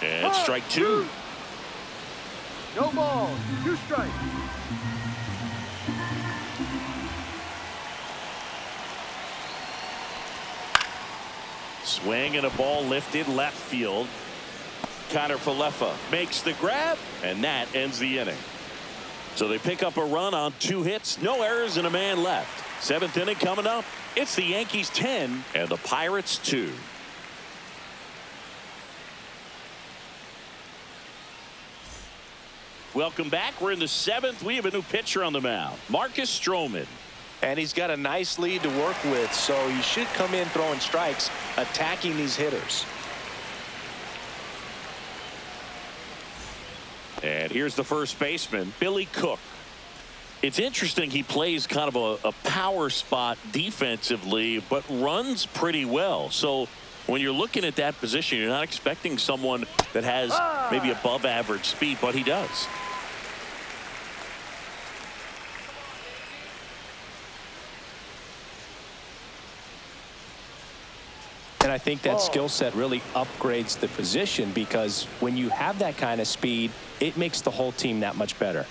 And strike 2. No balls. 2 strikes. Swing and a ball lifted left field. Falefa makes the grab, and that ends the inning. So they pick up a run on 2 hits, no errors, and a man left. 7th inning coming up. It's the Yankees 10 and the Pirates 2. Welcome back. We're in the 7th. We have a new pitcher on the mound, Marcus Stroman. And he's got a nice lead to work with, so he should come in throwing strikes, attacking these hitters. And here's the first baseman, Billy Cook. It's interesting, he plays kind of a power spot defensively, but runs pretty well. So when you're looking at that position, you're not expecting someone that has maybe above average speed, but he does. And I think that skill set really upgrades the position, because when you have that kind of speed, it makes the whole team that much better.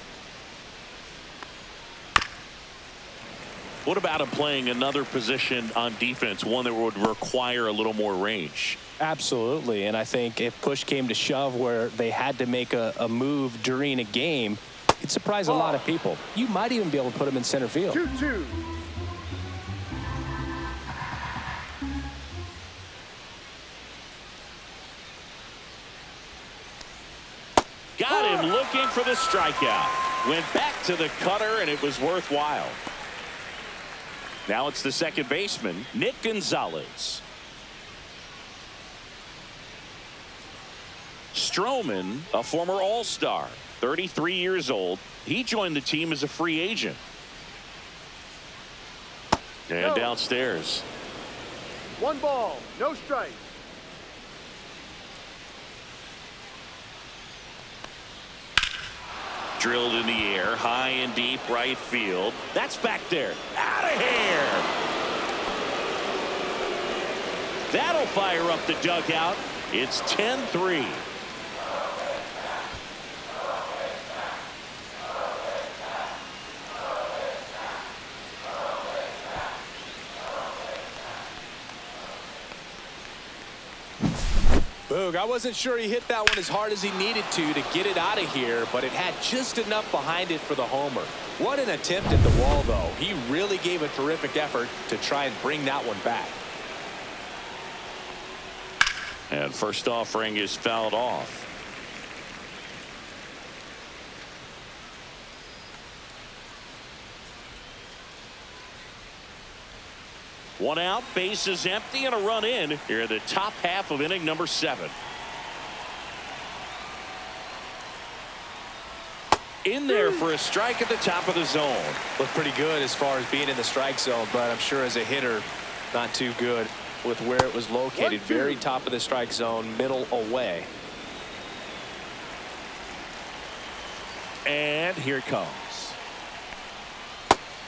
What about him playing another position on defense, one that would require a little more range? Absolutely. And I think if push came to shove where they had to make a move during a game, it'd surprise a lot of people. You might even be able to put him in center field. 2-2. Got him looking for the strikeout. Went back to the cutter, and it was worthwhile. Now it's the second baseman, Nick Gonzalez. Stroman, a former All-Star, 33 years old. He joined the team as a free agent. And downstairs. 1 ball. No strikes. Drilled in the air, high and deep right field. That's back there. Out of here. That'll fire up the dugout. It's 10-3. Boog, I wasn't sure he hit that one as hard as he needed to get it out of here, but it had just enough behind it for the homer. What an attempt at the wall, though. He really gave a terrific effort to try and bring that one back. And first offering is fouled off. One out, bases empty, and a run in here in the top half of inning number 7. In there for a strike at the top of the zone. Looked pretty good as far as being in the strike zone, but I'm sure as a hitter, not too good with where it was located. 1-2. Very top of the strike zone, middle away. And here it comes.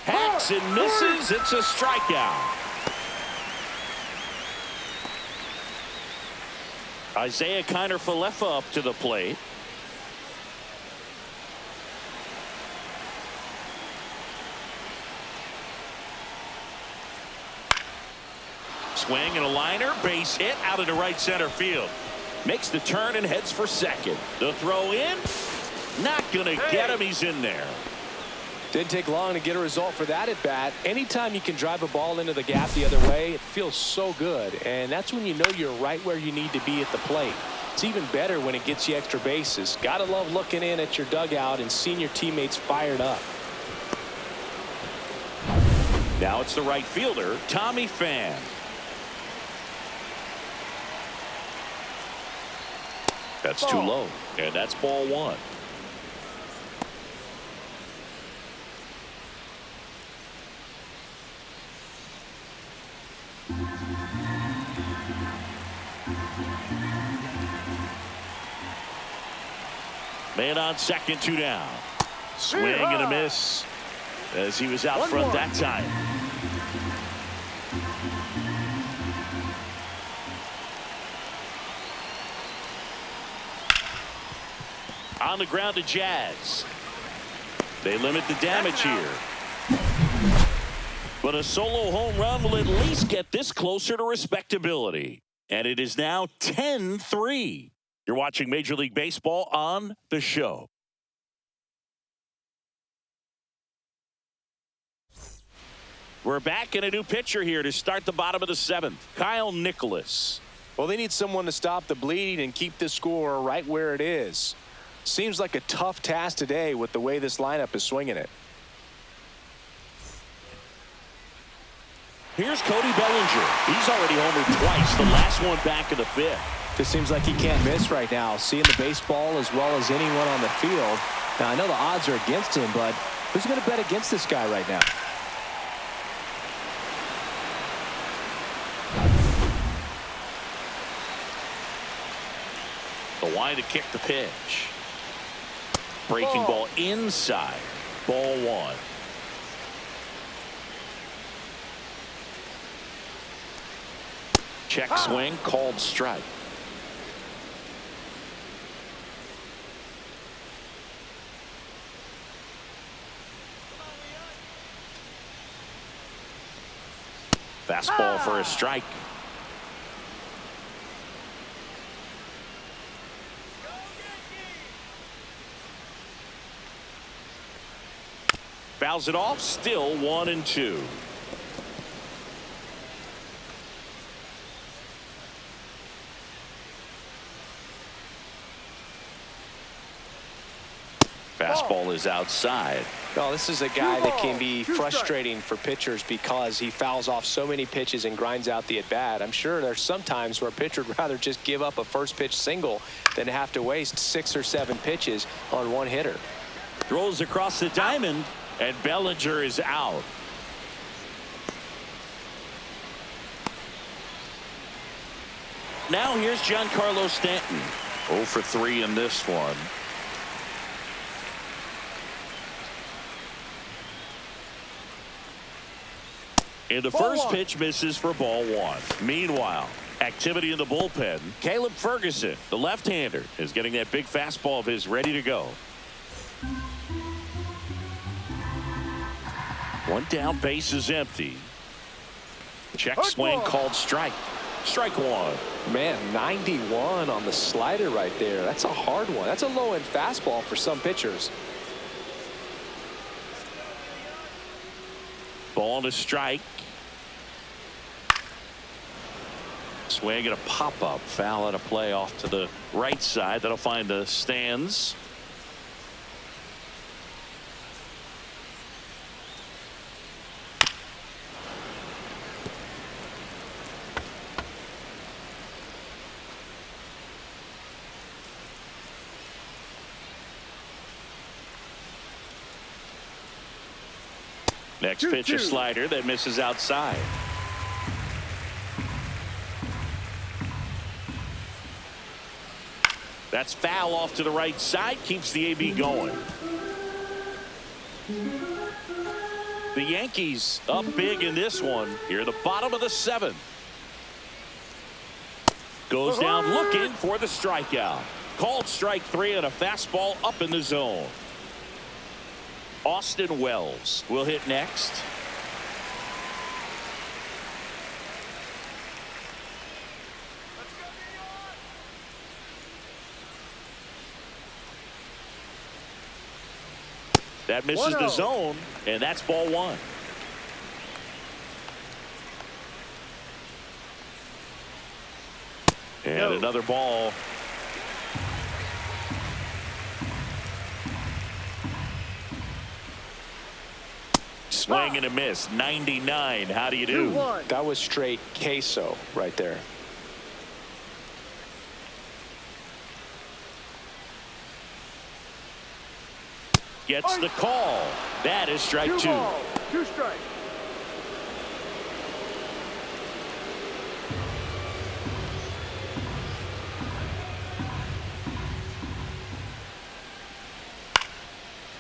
Hacks and misses. It's a strikeout. Isaiah Falefa up to the plate. Swing and a liner, base hit out into right center field. Makes the turn and heads for second. The throw in. Not going to get him. He's in there. Didn't take long to get a result for that at bat. Anytime you can drive a ball into the gap the other way, it feels so good. And that's when you know you're right where you need to be at the plate. It's even better when it gets you extra bases. Gotta love looking in at your dugout and seeing your teammates fired up. Now it's the right fielder, Tommy Pham. That's too low, and that's ball one. Man on second, 2 down. Swing and a miss as he was out front that time. On the ground to Jazz. They limit the damage here. But a solo home run will at least get this closer to respectability. And it is now 10-3. You're watching Major League Baseball on The Show. We're back in a new pitcher here to start the bottom of the 7th. Kyle Nicholas. Well, they need someone to stop the bleeding and keep the score right where it is. Seems like a tough task today with the way this lineup is swinging it. Here's Cody Bellinger. He's already homered twice, the last one back in the 5th. Just seems like he can't miss right now, seeing the baseball as well as anyone on the field. Now, I know the odds are against him, but who's going to bet against this guy right now? The line to kick the pitch. Breaking ball inside. Ball one. Check swing, called strike. Fastball for a strike. Fouls it off, still 1-2. Fastball is outside. No, this is a guy that can be frustrating for pitchers because he fouls off so many pitches and grinds out the at-bat. I'm sure there's some times where a pitcher would rather just give up a first pitch single than have to waste 6 or 7 pitches on one hitter. Throws across the diamond, and Bellinger is out. Now here's Giancarlo Stanton. 0 for 3 in this one. And the first pitch misses for ball one. Meanwhile, activity in the bullpen. Caleb Ferguson, the left-hander, is getting that big fastball of his ready to go. One down, base is empty. Check swing, called strike. Strike one. Man, 91 on the slider right there. That's a hard one. That's a low-end fastball for some pitchers. Ball to strike. Swing and a pop-up. Foul at a play off to the right side. That'll find the stands. Next pitch, a slider that misses outside. That's foul off to the right side, keeps the AB going. The Yankees up big in this one. Here at the bottom of the 7th. Goes down looking for the strikeout. Called strike 3 and a fastball up in the zone. Austin Wells will hit next. That misses the zone, and that's ball one. And another ball. Swing and a miss. 99. How do you do? That was straight queso right there. Gets the call. That is strike two. 2 balls, 2 strikes.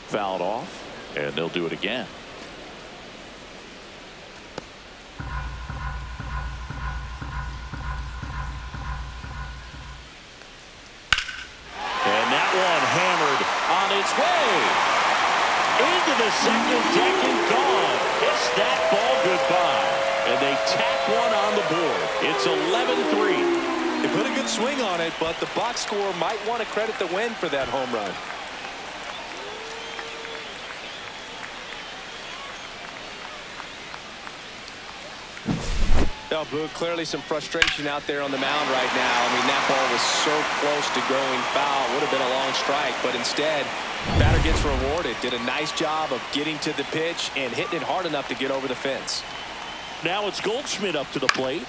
Fouled off, and they'll do it again. And that one hammered on its way into the second deck and gone. Kiss that ball goodbye. And they tack one on the board. It's 11-3. They put a good swing on it, but the box score might want to credit the win for that home run. Now, Boog, clearly some frustration out there on the mound right now. I mean, that ball was so close to going foul. Would have been a long strike, but instead, batter gets rewarded. Did a nice job of getting to the pitch and hitting it hard enough to get over the fence. Now it's Goldschmidt up to the plate.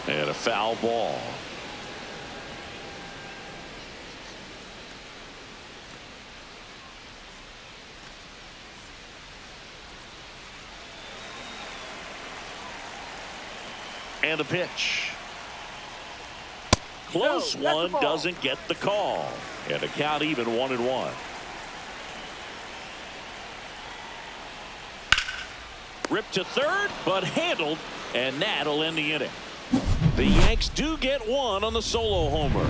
And a foul ball. And a pitch. Close one, doesn't get the call. And a count even 1-1. Ripped to third, but handled, and that'll end the inning. The Yanks do get one on the solo homer.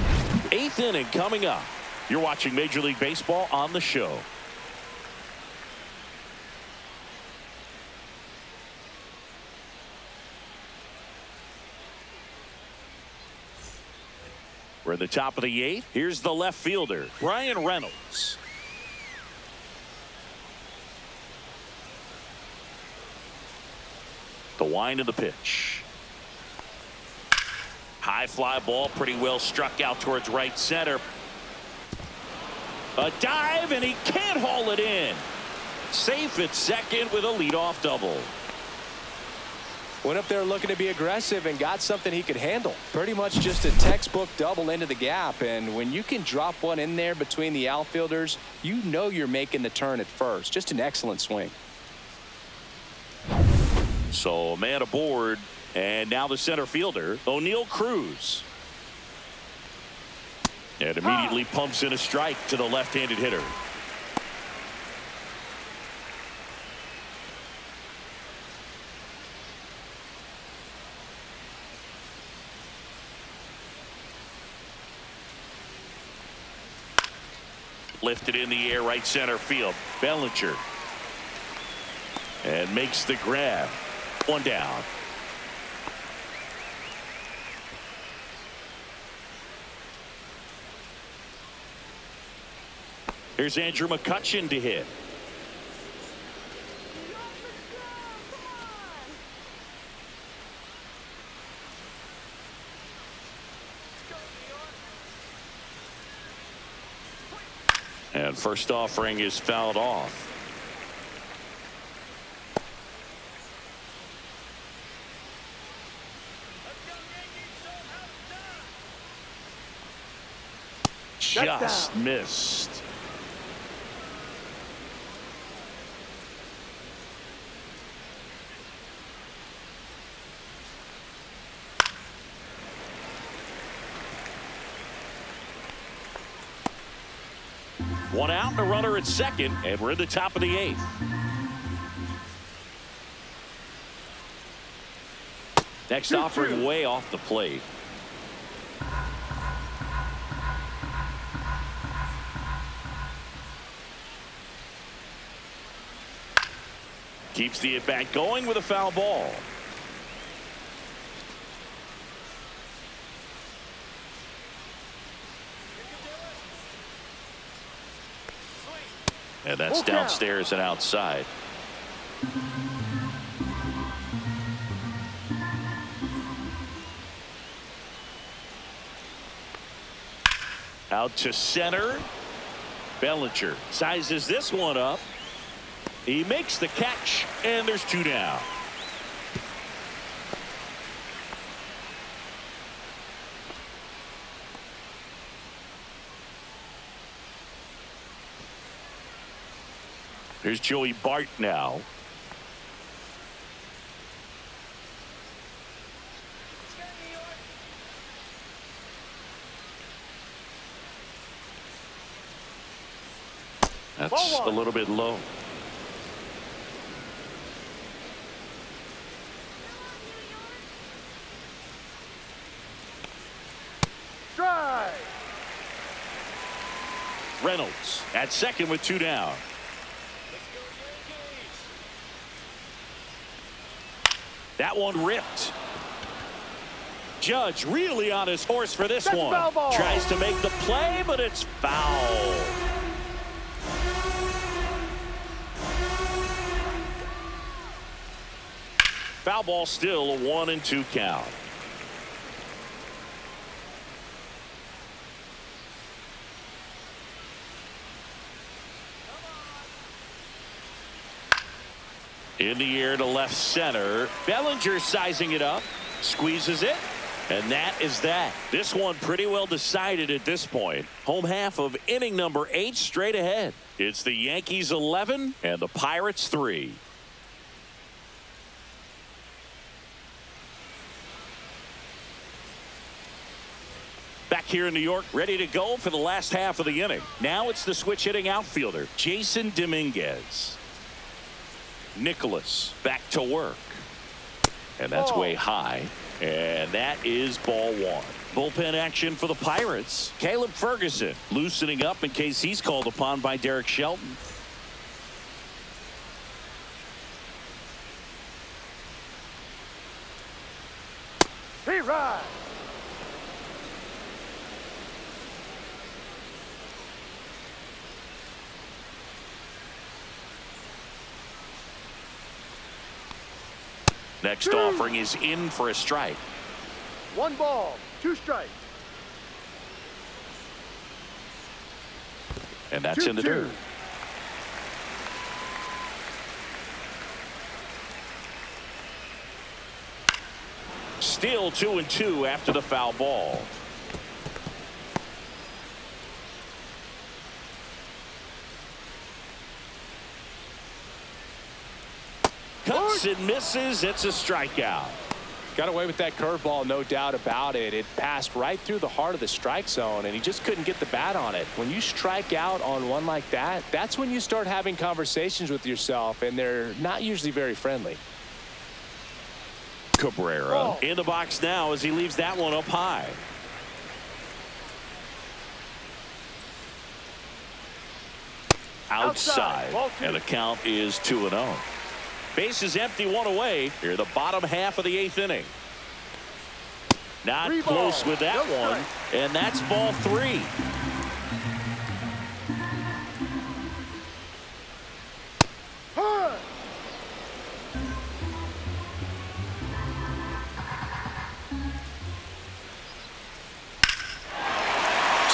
8th inning coming up. You're watching Major League Baseball on the show. We're at the top of the 8th. Here's the left fielder, Brian Reynolds. The wind of the pitch. High fly ball, pretty well struck out towards right center. A dive, and he can't haul it in. Safe at second with a leadoff double. Went up there looking to be aggressive and got something he could handle. Pretty much just a textbook double into the gap. And when you can drop one in there between the outfielders, you know you're making the turn at first. Just an excellent swing. So a man aboard, and now the center fielder, O'Neal Cruz. And immediately pumps in a strike to the left-handed hitter. Lifted in the air, right center field. Bellinger. And makes the grab. One down. Here's Andrew McCutchen to hit. And first offering is fouled off. Just missed. One out and a runner at second, and we're in the top of the 8th. Next offering way off the plate. Keeps the at-bat going with a foul ball. And that's Full count. downstairs and outside. Out to center. Bellinger sizes this one up. He makes the catch, and there's 2 down. Here's Joey Bart now. That's a little bit low. Strike. Reynolds at second with 2 down. That one ripped. Judge really on his horse for this one. Foul ball. Tries to make the play, but it's foul. Foul ball, still a 1-2 count. In the air to left center. Bellinger sizing it up. Squeezes it. And that is that. This one pretty well decided at this point. Home half of inning number 8 straight ahead. It's the Yankees 11 and the Pirates 3. Back here in New York, ready to go for the last half of the inning. Now it's the switch hitting outfielder, Jason Dominguez. Nicholas back to work. And that's way high. And that is ball 1. Bullpen action for the Pirates. Caleb Ferguson loosening up in case he's called upon by Derek Shelton. He rides. Next offering is in for a strike. 1 ball, 2 strikes. And that's in the dirt. Still 2-2 after the foul ball. Cuts and misses. It's a strikeout. Got away with that curveball, no doubt about it. It passed right through the heart of the strike zone, and he just couldn't get the bat on it. When you strike out on one like that, that's when you start having conversations with yourself, and they're not usually very friendly. Cabrera in the box now as he leaves that one up high. Outside. And the count is 2-0. Bases empty, 1 away. Here the bottom half of the 8th inning. Not close with that one. And that's ball 3.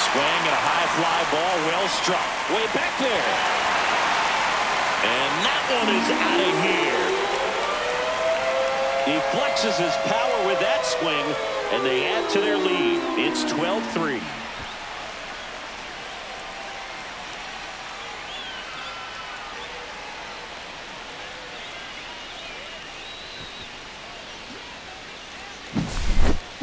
Swing and a high fly ball, well struck. Way back there. And that one is out of here. He flexes his power with that swing, and they add to their lead. It's 12-3.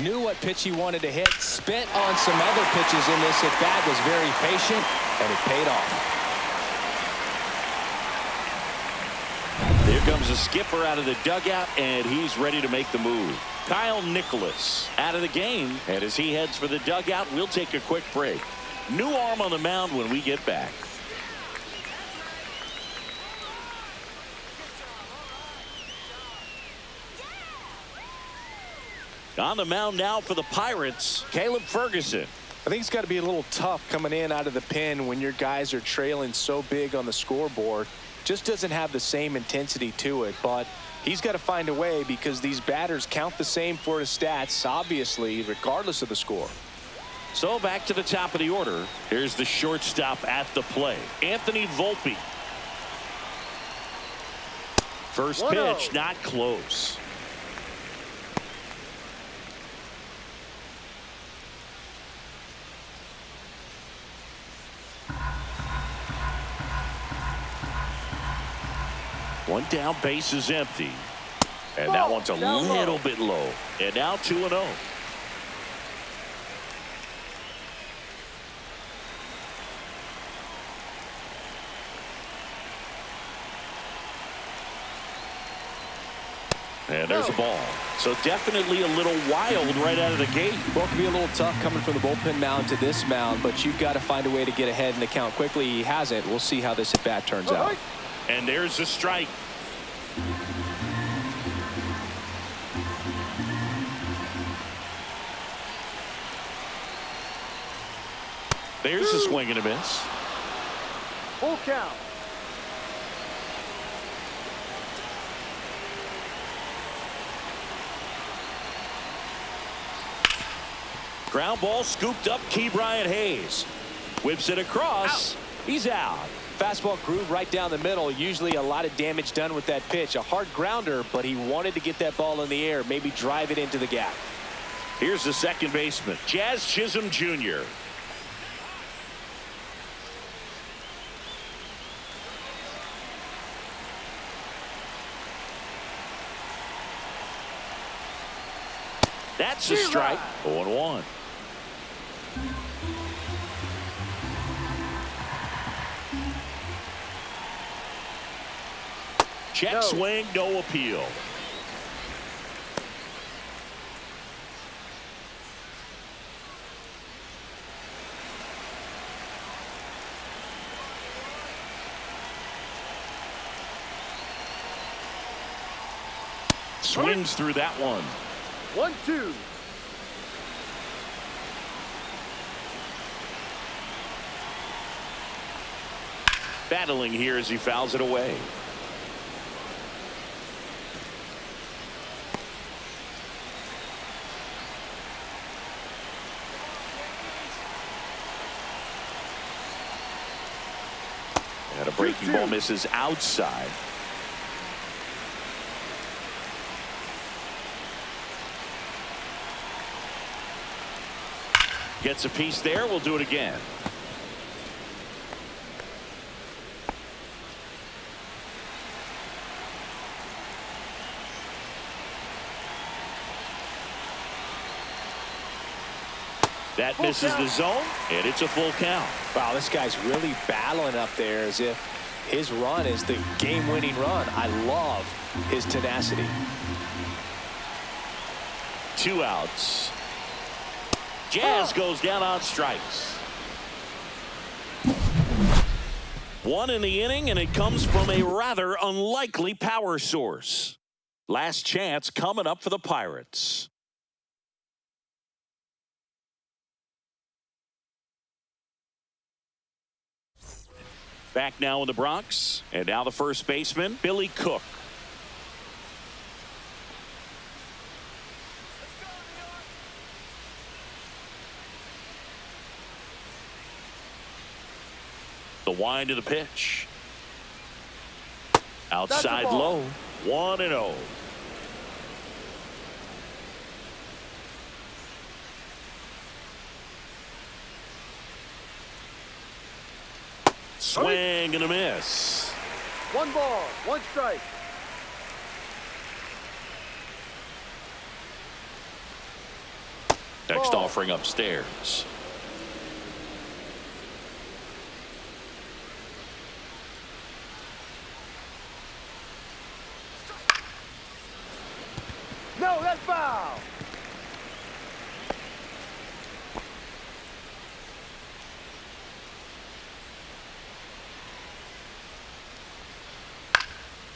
Knew what pitch he wanted to hit. Spit on some other pitches in this at bat. Was very patient, and it paid off. Here comes the skipper out of the dugout, and he's ready to make the move. Kyle Nicholas out of the game, and as he heads for the dugout, we'll take a quick break. New arm on the mound when we get back. On the mound now for the Pirates, Caleb Ferguson. I think it's got to be a little tough coming in out of the pen when your guys are trailing so big on the scoreboard. Just doesn't have the same intensity to it, but he's got to find a way because these batters count the same for his stats, obviously, regardless of the score. So back to the top of the order. Here's the shortstop at the plate, Anthony Volpe. First pitch, not close. One down, base is empty. And that one's a little bit low. And now 2-0. And there's a ball. So definitely a little wild right out of the gate. Well, it can be a little tough coming from the bullpen mound to this mound, but you've got to find a way to get ahead in the count quickly. He hasn't. We'll see how this at bat turns out. And there's a strike. There's a swing and a miss. Full count. Ground ball scooped up. Ke'Bryan Hayes whips it across. He's out. Fastball groove right down the middle. Usually a lot of damage done with that pitch. A hard grounder, but he wanted to get that ball in the air, maybe drive it into the gap. Here's the second baseman, Jazz Chisholm Jr. That's a strike. 0-1. Check swing, no appeal. Swings through that one. 1-2. Battling here as he fouls it away. And a breaking ball misses outside. Gets a piece there. We'll do it again. That misses the zone, and it's a full count. Wow, this guy's really battling up there as if his run is the game-winning run. I love his tenacity. 2 outs. Jazz goes down on strikes. 1 in the inning, and it comes from a rather unlikely power source. Last chance coming up for the Pirates. Back now in the Bronx, and now the first baseman, Billy Cook. The wind of the pitch. Outside low. 1-0. Swing and a miss. 1 ball, 1 strike. Next offering upstairs. No, that's foul.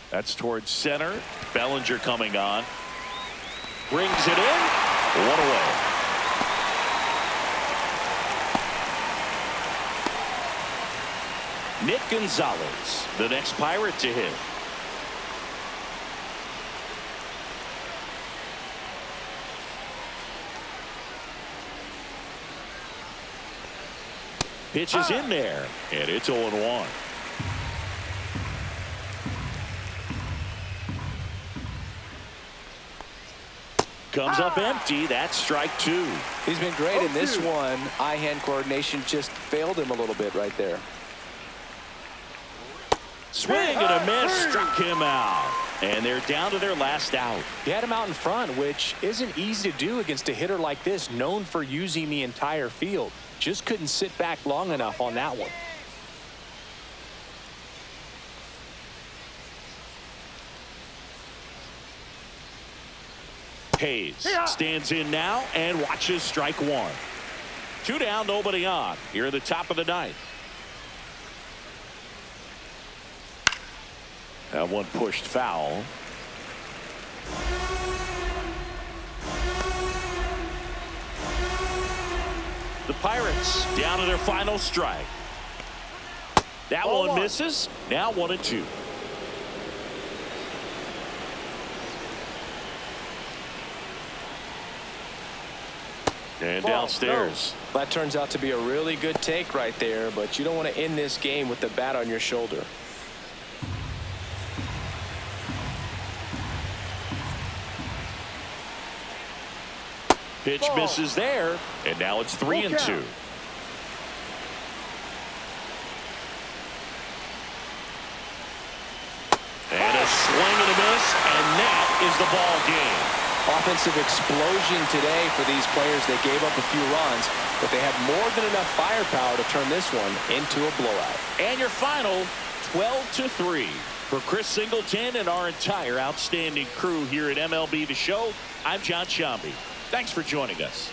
That's towards center. Bellinger coming on. Brings it in. 1 away. Nick Gonzalez, the next Pirate to hit. Pitch is in there, and it's 0-1. Comes up empty. That's strike 2. He's been great in this one. Eye-hand coordination just failed him a little bit right there. Swing and a miss, struck him out. And they're down to their last out. He had him out in front, which isn't easy to do against a hitter like this, known for using the entire field. Just couldn't sit back long enough on that one. Hayes stands in now and watches strike 1. 2 down, nobody on. Here in the top of the 9th. That one pushed foul. The Pirates down to their final strike. That one misses. Now 1-2. And downstairs. That turns out to be a really good take right there, but you don't want to end this game with the bat on your shoulder. Pitch misses there, and now it's 3-2. And a swing and a miss, and that is the ball game. Offensive explosion today for these players. They gave up a few runs, but they had more than enough firepower to turn this one into a blowout. And your final, 12-3. For Chris Singleton and our entire outstanding crew here at MLB The Show, I'm John Shambi. Thanks for joining us.